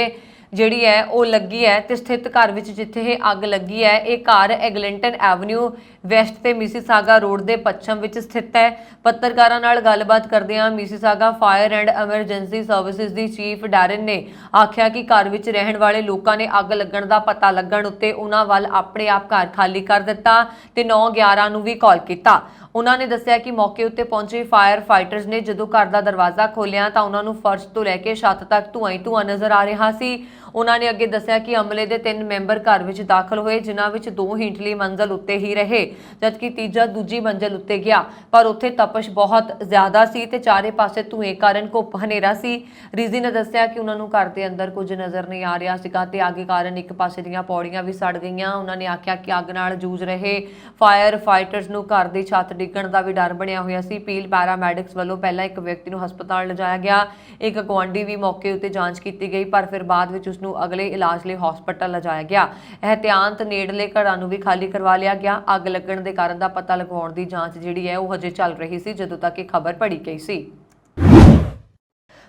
[SPEAKER 1] ਜਿਹੜੀ ਹੈ ਉਹ ਲੱਗੀ ਹੈ ਤੇ ਸਥਿਤ ਘਰ ਵਿੱਚ ਜਿੱਥੇ ਇਹ ਅੱਗ ਲੱਗੀ ਹੈ ਇਹ ਘਰ ਐਗਲਿੰਟਨ ਐਵਨਿਊ ਵੈਸਟ ਤੇ ਮਿਸੀਸਾਗਾ ਰੋਡ ਦੇ ਪੱਛਮ ਵਿੱਚ ਸਥਿਤ ਹੈ। ਪੱਤਰਕਾਰਾਂ ਨਾਲ ਗੱਲਬਾਤ ਕਰਦਿਆਂ Mississauga fire and emergency services the chief Darren ਨੇ ਆਖਿਆ ਕਿ ਘਰ ਵਿੱਚ ਰਹਿਣ ਵਾਲੇ ਲੋਕਾਂ ਨੇ ਅੱਗ ਲੱਗਣ ਦਾ ਪਤਾ ਲੱਗਣ ਉੱਤੇ ਉਹਨਾਂ ਵੱਲ ਆਪਣੇ ਆਪ ਘਰ ਖਾਲੀ ਕਰ ਦਿੱਤਾ ਤੇ 911 ਨੂੰ ਵੀ ਕਾਲ ਕੀਤਾ। ਉਹਨਾਂ ਨੇ ਦੱਸਿਆ ਕਿ ਮੌਕੇ ਉੱਤੇ ਪਹੁੰਚੇ ਫਾਇਰ ਫਾਈਟਰਸ ਨੇ ਜਦੋਂ ਘਰ ਦਾ ਦਰਵਾਜ਼ਾ ਖੋਲ੍ਹਿਆ ਤਾਂ ਉਹਨਾਂ ਨੂੰ ਫਰਸ਼ ਤੋਂ ਲੈ ਕੇ ਛੱਤ ਤੱਕ ਧੂੰਆਂ ਹੀ ਧੂੰਆਂ ਨਜ਼ਰ ਆ ਰਿਹਾ ਸੀ। ਉਹਨਾਂ ਨੇ ਅੱਗੇ ਦੱਸਿਆ ਕਿ ਅਮਲੇ ਦੇ 3 ਮੈਂਬਰ ਘਰ ਵਿੱਚ ਦਾਖਲ ਹੋਏ, ਜਿਨ੍ਹਾਂ ਵਿੱਚ 2 ਹੇਠਲੀ ਮੰਜ਼ਲ ਉੱਤੇ ਹੀ ਰਹੇ ਜਦਕਿ ਤੀਜਾ ਦੂਜੀ ਮੰਜ਼ਲ ਉੱਤੇ ਗਿਆ, ਪਰ ਉੱਥੇ ਤਪਸ਼ ਬਹੁਤ ਜ਼ਿਆਦਾ ਸੀ ਤੇ ਚਾਰੇ ਪਾਸੇ ਧੂਏ ਕਾਰਨ ਘੁੱਪ ਹਨੇਰਾ ਸੀ। ਰਿਜ਼ੀ ਨੇ ਦੱਸਿਆ ਕਿ ਉਹਨਾਂ ਨੂੰ ਘਰ ਦੇ ਅੰਦਰ ਕੁਝ ਨਜ਼ਰ ਨਹੀਂ ਆ ਰਿਹਾ ਸੀਗਾ ਤੇ ਅੱਗ ਕਾਰਨ ਇੱਕ ਪਾਸੇ ਦੀਆਂ ਪੌੜੀਆਂ ਵੀ ਸੜ ਗਈਆਂ। ਉਹਨਾਂ ਨੇ ਆਖਿਆ ਕਿ ਅੱਗ ਨਾਲ ਜੂਝ ਰਹੇ ਫਾਇਰ ਫਾਈਟਰਸ ਨੂੰ ਘਰ ਦੀ ਛੱਤ ਡਿੱਗਣ ਦਾ ਵੀ ਡਰ ਬਣਿਆ ਹੋਇਆ ਸੀ। ਪੀਲ ਪੈਰਾਮੈਡਿਕਸ ਵੱਲੋਂ ਪਹਿਲਾਂ ਇੱਕ ਵਿਅਕਤੀ ਨੂੰ ਹਸਪਤਾਲ ਲਿਜਾਇਆ ਗਿਆ, ਇੱਕ ਗੁਆਂਢੀ ਵੀ ਮੌਕੇ ਉੱਤੇ ਜਾਂਚ ਕੀਤੀ ਗਈ, ਪਰ ਫਿਰ ਬਾਅਦ ਵਿੱਚ ਉਸ ਨੂੰ ਅਗਲੇ ਇਲਾਜ ਲਈ ਹਸਪਤਾਲ ਲਿਜਾਇਆ ਗਿਆ। ਇਹਤਿਆਤ ਨੇੜਲੇ ਘਰਾਂ ਨੂੰ ਵੀ ਖਾਲੀ ਕਰਵਾ ਲਿਆ ਗਿਆ। ਅੱਗ ਲੱਗਣ ਦੇ ਕਾਰਨ ਦਾ ਪਤਾ ਲਗਾਉਣ ਦੀ ਜਾਂਚ ਜਿਹੜੀ ਹੈ ਉਹ ਹਜੇ ਚੱਲ ਰਹੀ ਸੀ ਜਦੋਂ ਤੱਕ ਇਹ ਖਬਰ ਪੜੀ ਗਈ ਸੀ।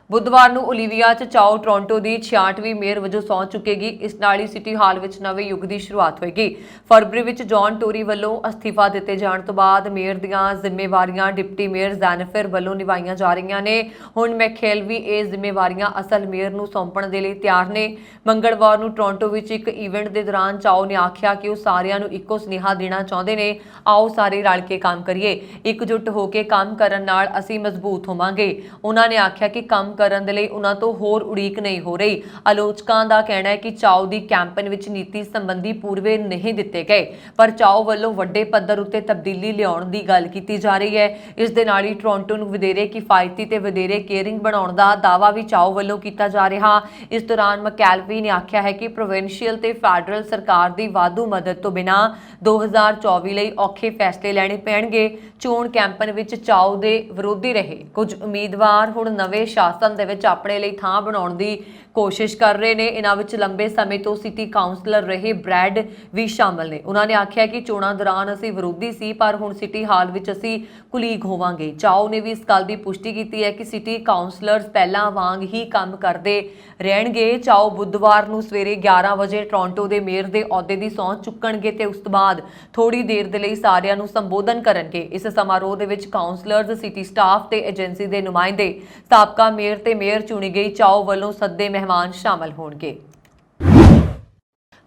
[SPEAKER 1] ਬੁੱਧਵਾਰ ਨੂੰ ਓਲੀਵੀਆ ਚਾਓ ਟੋਰਾਂਟੋ ਦੀ 66ਵੀਂ ਮੇਅਰ ਵਜੋਂ ਸਹੁੰ ਚੁੱਕੇਗੀ। ਇਸ ਨਾਲ ਹੀ ਸਿਟੀ ਹਾਲ ਵਿੱਚ ਨਵੇਂ ਯੁੱਗ ਦੀ ਸ਼ੁਰੂਆਤ ਹੋਏਗੀ। ਫਰਵਰੀ ਵਿੱਚ ਜੌਨ ਟੋਰੀ ਵੱਲੋਂ ਅਸਤੀਫਾ ਦਿੱਤੇ ਜਾਣ ਤੋਂ ਬਾਅਦ ਮੇਅਰ ਦੀਆਂ ਜ਼ਿੰਮੇਵਾਰੀਆਂ ਡਿਪਟੀ ਮੇਅਰ ਜੈਨੀਫਰ ਵੱਲੋਂ ਨਿਭਾਈਆਂ ਜਾ ਰਹੀਆਂ ਨੇ। ਹੁਣ ਮੈਕਹੇਲਵੀ ਇਹ ਜ਼ਿੰਮੇਵਾਰੀਆਂ ਅਸਲ ਮੇਅਰ ਨੂੰ ਸੌਂਪਣ ਦੇ ਲਈ ਤਿਆਰ ਨੇ। ਮੰਗਲਵਾਰ ਨੂੰ ਟੋਰਾਂਟੋ ਵਿੱਚ ਇੱਕ ਇਵੈਂਟ ਦੇ ਦੌਰਾਨ ਚਾਓ ਨੇ ਆਖਿਆ ਕਿ ਉਹ ਸਾਰਿਆਂ ਨੂੰ ਇੱਕੋ ਸੁਨੇਹਾ ਦੇਣਾ ਚਾਹੁੰਦੇ ਨੇ, ਆਓ ਸਾਰੇ ਰਲ ਕੇ ਕੰਮ ਕਰੀਏ, ਇਕਜੁੱਟ ਹੋ ਕੇ ਕੰਮ ਕਰਨ ਨਾਲ ਅਸੀਂ ਮਜ਼ਬੂਤ ਹੋਵਾਂਗੇ। ਉਹਨਾਂ ਨੇ ਆਖਿਆ ਕਿ ਕੰਮ ਕਰਨ ਦੇ ਲਈ ਉਹਨਾਂ ਤੋਂ ਹੋਰ ਉਡੀਕ ਨਹੀਂ ਹੋ ਰਹੀ। ਆਲੋਚਕਾਂ ਦਾ ਕਹਿਣਾ ਹੈ ਕਿ ਚਾਓ ਦੀ ਕੈਂਪੇਨ ਵਿੱਚ ਨੀਤੀ ਸੰਬੰਧੀ ਪੂਰਵੇ ਨਹੀਂ ਦਿੱਤੇ ਗਏ, ਪਰ ਚਾਓ ਵੱਲੋਂ ਵੱਡੇ ਪੱਧਰ ਉੱਤੇ ਤਬਦੀਲੀ ਲਿਆਉਣ ਦੀ ਗੱਲ ਕੀਤੀ ਜਾ ਰਹੀ ਹੈ। ਇਸ ਦੇ ਨਾਲ ਹੀ ਟੋਰਾਂਟੋ ਨੂੰ ਵਧੇਰੇ ਕਿਫਾਇਤੀ ਤੇ ਵਧੇਰੇ ਕੇਅਰਿੰਗ ਬਣਾਉਣ ਦਾ ਦਾਅਵਾ ਵੀ ਚਾਓ ਵੱਲੋਂ ਕੀਤਾ ਜਾ ਰਿਹਾ। ਇਸ ਦੌਰਾਨ ਮੈਕੈਲਵੀ ਨੇ ਆਖਿਆ ਹੈ ਕਿ ਪ੍ਰੋਵਿੰਸ਼ੀਅਲ ਤੇ ਫੈਡਰਲ ਸਰਕਾਰ ਦੀ ਵਾਧੂ ਮਦਦ ਤੋਂ ਬਿਨਾਂ 2024 ਲਈ ਔਖੇ ਫੈਸਲੇ ਲੈਣੇ ਪੈਣਗੇ। ਚੋਣ ਕੈਂਪੇਨ ਵਿੱਚ ਚਾਓ ਦੇ ਵਿਰੋਧੀ ਰਹੇ ਕੁਝ ਉਮੀਦਵਾਰ ਹੁਣ ਨਵੇਂ ਸ਼ਾਸਨ ਦੇ ਵਿੱਚ ਆਪਣੇ ਲਈ ਥਾਂ ਬਣਾਉਣ ਦੀ ਕੋਸ਼ਿਸ਼ ਕਰ ਰਹੇ ਨੇ। ਇਹਨਾਂ ਵਿੱਚ ਲੰਬੇ ਸਮੇਂ ਤੋਂ ਸਿਟੀ ਕਾਉਂਸਲਰ ਰਹੇ ਬ੍ਰੈਡ ਵੀ ਸ਼ਾਮਲ ਨੇ। ਉਹਨਾਂ ਨੇ ਆਖਿਆ ਕਿ ਚੋਣਾਂ ਦੌਰਾਨ ਅਸੀਂ ਵਿਰੋਧੀ ਸੀ, ਪਰ ਹੁਣ ਸਿਟੀ ਹਾਲ ਵਿੱਚ ਅਸੀਂ ਕੁਲੀਗ ਹੋਵਾਂਗੇ। ਚਾਓ ਨੇ ਵੀ ਇਸ ਗੱਲ ਦੀ ਪੁਸ਼ਟੀ ਕੀਤੀ ਹੈ ਕਿ ਸਿਟੀ ਕਾਉਂਸਲਰਸ ਪਹਿਲਾਂ ਵਾਂਗ ਹੀ ਕੰਮ ਕਰਦੇ ਰਹਿਣਗੇ। ਚਾਓ ਬੁੱਧਵਾਰ ਨੂੰ ਸਵੇਰੇ 11 ਵਜੇ ਟੋਰਾਂਟੋ ਦੇ ਮੇਅਰ ਦੇ ਅਹੁਦੇ ਦੀ ਸਹੁੰ ਚੁੱਕਣਗੇ ਤੇ ਉਸ ਤੋਂ ਬਾਅਦ ਥੋੜੀ ਦੇਰ ਦੇ ਲਈ ਸਾਰਿਆਂ ਨੂੰ ਸੰਬੋਧਨ ਕਰਨਗੇ। ਇਸ ਸਮਾਰੋਹ ਦੇ ਵਿੱਚ ਕਾਉਂਸਲਰਸ, ਸਿਟੀ ਸਟਾਫ ਤੇ ਏਜੰਸੀ ਦੇ ਨੁਮਾਇੰਦੇ, ਸਾਬਕਾ ਮੇਅਰ ਤੇ ਮੇਅਰ ਚੁਣੀ ਗਈ ਚਾਓ ਵੱਲੋਂ ਸੱਦੇ ਮਹਿਮਾਨ ਸ਼ਾਮਲ ਹੋਣਗੇ।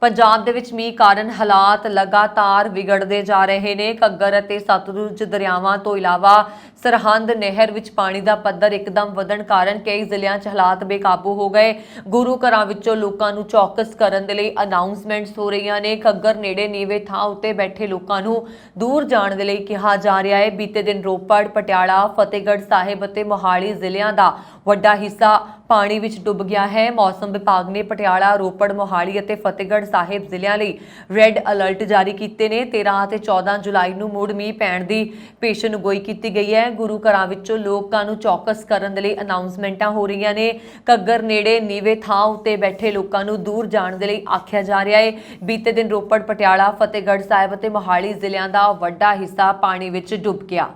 [SPEAKER 1] ਪੰਜਾਬ ਦੇ ਵਿੱਚ ਮੀਂਹ ਕਾਰਨ ਹਾਲਾਤ ਲਗਾਤਾਰ ਵਿਗੜਦੇ ਜਾ ਰਹੇ ਨੇ। ਘੱਗਰ ਅਤੇ ਸਤਲੁਜ ਦਰਿਆਵਾਂ ਤੋਂ ਇਲਾਵਾ ਸਰਹੰਦ ਨਹਿਰ ਵਿੱਚ ਪਾਣੀ ਦਾ ਪੱਧਰ ਇੱਕਦਮ ਵਧਣ ਕਾਰਨ ਕਈ ਜ਼ਿਲ੍ਹਿਆਂ 'ਚ ਹਾਲਾਤ ਬੇਕਾਬੂ ਹੋ ਗਏ। ਗੁਰੂ ਘਰਾਂ ਵਿੱਚੋਂ ਲੋਕਾਂ ਨੂੰ ਚੌਕਸ ਕਰਨ ਦੇ ਲਈ ਅਨਾਉਂਸਮੈਂਟਸ ਹੋ ਰਹੀਆਂ ਨੇ। ਘੱਗਰ ਨੇੜੇ ਨੀਵੇਂ ਥਾਂ ਉੱਤੇ ਬੈਠੇ ਲੋਕਾਂ ਨੂੰ ਦੂਰ ਜਾਣ ਦੇ ਲਈ ਕਿਹਾ ਜਾ ਰਿਹਾ ਹੈ। ਬੀਤੇ ਦਿਨ ਰੋਪੜ, ਪਟਿਆਲਾ, ਫਤਿਹਗੜ੍ਹ ਸਾਹਿਬ ਅਤੇ ਮੋਹਾਲੀ ਜ਼ਿਲ੍ਹਿਆਂ ਦਾ ਵੱਡਾ ਹਿੱਸਾ ਪਾਣੀ ਵਿੱਚ ਡੁੱਬ ਗਿਆ ਹੈ। ਮੌਸਮ ਵਿਭਾਗ ਨੇ ਪਟਿਆਲਾ, ਰੋਪੜ, ਮੋਹਾਲੀ ਅਤੇ ਫਤਿਹਗੜ੍ਹ ਸਾਹਿਬ ਜ਼ਿਲ੍ਹਿਆਂ ਲਈ ਰੈੱਡ ਅਲਰਟ ਜਾਰੀ ਕੀਤੇ ਨੇ। 13 ਅਤੇ 14 ਜੁਲਾਈ ਨੂੰ ਮੁੜ ਮੀਂਹ ਪੈਣ ਦੀ ਪੇਸ਼ਨਗੋਈ ਕੀਤੀ ਗਈ ਹੈ। ਗੁਰੂ ਘਰਾਂ ਵਿੱਚੋਂ ਲੋਕਾਂ ਨੂੰ ਚੌਕਸ ਕਰਨ ਦੇ ਲਈ ਅਨਾਉਂਸਮੈਂਟਾਂ ਹੋ ਰਹੀਆਂ ਨੇ। ਘੱਗਰ ਨੇੜੇ ਨੀਵੇਂ ਥਾਂ ਉੱਤੇ ਬੈਠੇ ਲੋਕਾਂ ਨੂੰ ਦੂਰ ਜਾਣ ਦੇ ਲਈ ਆਖਿਆ ਜਾ ਰਿਹਾ ਹੈ। ਬੀਤੇ ਦਿਨ ਰੋਪੜ, ਪਟਿਆਲਾ, ਫਤਿਹਗੜ੍ਹ ਸਾਹਿਬ ਅਤੇ ਮੋਹਾਲੀ ਜ਼ਿਲ੍ਹਿਆਂ ਦਾ ਵੱਡਾ ਹਿੱਸਾ ਪਾਣੀ ਵਿੱਚ ਡੁੱਬ ਗਿਆ।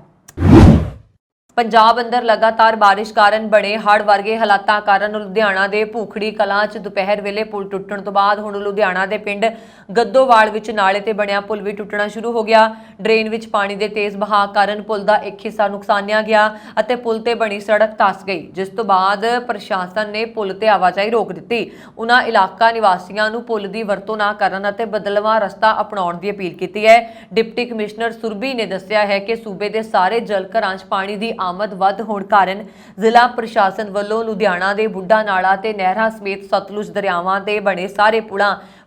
[SPEAKER 1] ਪੰਜਾਬ ਅੰਦਰ ਲਗਾਤਾਰ ਬਾਰਿਸ਼ ਕਾਰਨ ਬਣੇ ਹੜ੍ਹ ਵਰਗੇ ਹਾਲਾਤਾਂ ਕਾਰਨ ਲੁਧਿਆਣਾ ਦੇ ਭੂਖੜੀ ਕਲਾਂ 'ਚ ਦੁਪਹਿਰ ਵੇਲੇ ਪੁਲ ਟੁੱਟਣ ਤੋਂ ਬਾਅਦ ਹੁਣ ਲੁਧਿਆਣਾ ਦੇ ਪਿੰਡ ਗੱਦੋਵਾਲ ਵਿੱਚ ਨਾਲੇ ਤੇ ਬਣਿਆ ਪੁਲ ਵੀ ਟੁੱਟਣਾ ਸ਼ੁਰੂ ਹੋ ਗਿਆ। ਡਰੇਨ ਵਿੱਚ ਪਾਣੀ ਦੇ ਤੇਜ਼ ਵਹਾਅ ਕਾਰਨ ਪੁਲ ਦਾ ਇੱਕ ਹਿੱਸਾ ਨੁਕਸਾਨਿਆ ਗਿਆ ਅਤੇ ਪੁਲ ਤੇ ਬਣੀ ਸੜਕ ਧੱਸ ਗਈ, ਜਿਸ ਤੋਂ ਬਾਅਦ ਪ੍ਰਸ਼ਾਸਨ ਨੇ ਪੁਲ ਤੇ ਆਵਾਜਾਈ ਰੋਕ ਦਿੱਤੀ। ਉਨ੍ਹਾਂ ਇਲਾਕਾ ਨਿਵਾਸੀਆਂ ਨੂੰ ਪੁਲ ਦੀ ਵਰਤੋਂ ਨਾ ਕਰਨ ਅਤੇ ਬਦਲਵਾਂ ਰਸਤਾ ਅਪਣਾਉਣ ਦੀ ਅਪੀਲ ਕੀਤੀ ਹੈ। ਡਿਪਟੀ ਕਮਿਸ਼ਨਰ ਸੁਰਭੀ ਨੇ ਦੱਸਿਆ ਹੈ ਕਿ ਸੂਬੇ ਦੇ ਸਾਰੇ ਜਲ ਘਰਾਂ 'ਚ ਪਾਣੀ ਦੀ ਆਮਦ ਵੱਧ ਹੋਣ ਕਾਰਨ ਜ਼ਿਲ੍ਹਾ ਪ੍ਰਸ਼ਾਸਨ ਵੱਲੋਂ ਲੁਧਿਆਣਾ ਦੇ ਬੁੱਢਾ ਨਾਲਾ ਤੇ ਨਹਿਰਾਂ ਸਮੇਤ ਸਤਲੁਜ ਦਰਿਆਵਾਂ ਤੇ ਬਣੇ ਸਾਰੇ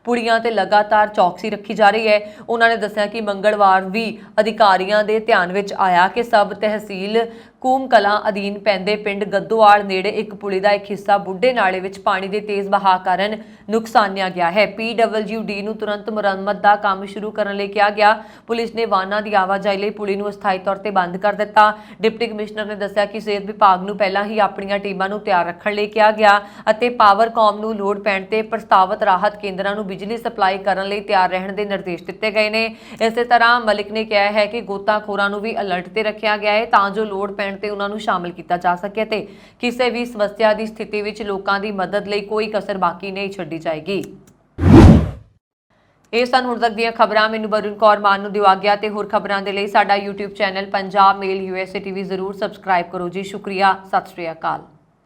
[SPEAKER 1] ਪੁਲੀਆਂ ਤੇ ਲਗਾਤਾਰ ਚੌਕਸੀ ਰੱਖੀ ਜਾ ਰਹੀ ਹੈ। ਉਹਨਾਂ ਨੇ ਦੱਸਿਆ ਕਿ ਮੰਗਲਵਾਰ ਵੀ ਅਧਿਕਾਰੀਆਂ ਦੇ ਧਿਆਨ ਵਿੱਚ ਆਇਆ ਕਿ ਸਬ ਤਹਿਸੀਲ ਕੂਮ ਕਲਾਂ ਅਧੀਨ ਪੈਂਦੇ ਪਿੰਡ ਗੱਦੋਵਾਲ ਨੇੜੇ ਇੱਕ ਪੁਲੀ ਦਾ ਇੱਕ ਹਿੱਸਾ ਬੁੱਢੇ ਨਾਲੇ ਵਿੱਚ ਪਾਣੀ ਦੇ ਤੇਜ਼ ਵਹਾਅ ਕਾਰਨ ਨੁਕਸਾਨਿਆ ਗਿਆ ਹੈ। PWD ਨੂੰ ਤੁਰੰਤ ਮੁਰੰਮਤ ਦਾ ਕੰਮ ਸ਼ੁਰੂ ਕਰਨ ਲਈ ਕਿਹਾ ਗਿਆ। ਪੁਲਿਸ ਨੇ ਵਾਹਨਾਂ ਦੀ ਆਵਾਜਾਈ ਲਈ ਪੁਲੀ ਨੂੰ ਅਸਥਾਈ ਤੌਰ ਤੇ ਬੰਦ ਕਰ ਦਿੱਤਾ। ਡਿਪਟੀ ਕਮਿਸ਼ਨਰ ਨੇ ਦੱਸਿਆ ਕਿ ਸਿਹਤ ਵਿਭਾਗ ਨੂੰ ਪਹਿਲਾਂ ਹੀ ਆਪਣੀਆਂ ਟੀਮਾਂ ਨੂੰ ਤਿਆਰ ਰੱਖਣ ਲਈ ਕਿਹਾ ਗਿਆ ਅਤੇ ਪਾਵਰਕਾਮ ਨੂੰ ਲੋੜ ਪੈਣ ਤੇ ਪ੍ਰਸਤਾਵਿਤ ਰਾਹਤ ਕੇਂਦਰਾਂ ਨੂੰ ਬਿਜਲੀ ਸਪਲਾਈ ਕਰਨ ਲਈ ਤਿਆਰ ਰਹਿਣ ਦੇ ਨਿਰਦੇਸ਼ ਦਿੱਤੇ ਗਏ ਨੇ। ਇਸੇ ਤਰ੍ਹਾਂ ਮਲਿਕ ਨੇ ਕਿਹਾ ਹੈ ਕਿ ਗੋਤਾਖੋਰਾਂ ਨੂੰ ਵੀ ਅਲਰਟ ਤੇ ਰੱਖਿਆ ਗਿਆ ਹੈ ਤਾਂ ਜੋ ਲੋੜ ਪੈਣ ਤੇ ਉਹਨਾਂ ਨੂੰ ਸ਼ਾਮਲ ਕੀਤਾ ਜਾ ਸਕੇ ਤੇ ਕਿਸੇ ਵੀ ਸਮੱਸਿਆ ਦੀ ਸਥਿਤੀ ਵਿੱਚ ਲੋਕਾਂ ਦੀ ਮਦਦ ਲਈ ਕੋਈ ਕਸਰ ਬਾਕੀ ਨਹੀਂ ਛੱਡੀ ਜਾਏਗੀ। ਇਹ ਸਨ ਹੁਣ ਤੱਕ ਦੀਆਂ ਖਬਰਾਂ। ਮੈਨੂੰ ਵਰੁਣ ਕੌਰ ਮਾਨ ਨੂੰ ਦਿਓ ਆਗਿਆ ਤੇ ਹੋਰ ਖਬਰਾਂ ਦੇ ਲਈ ਸਾਡਾ YouTube ਚੈਨਲ ਪੰਜਾਬ ਮੇਲ USA TV ਜ਼ਰੂਰ ਸਬਸਕ੍ਰਾਈਬ ਕਰੋ ਜੀ। ਸ਼ੁਕਰੀਆ। ਸਤਿ ਸ਼੍ਰੀ ਅਕਾਲ।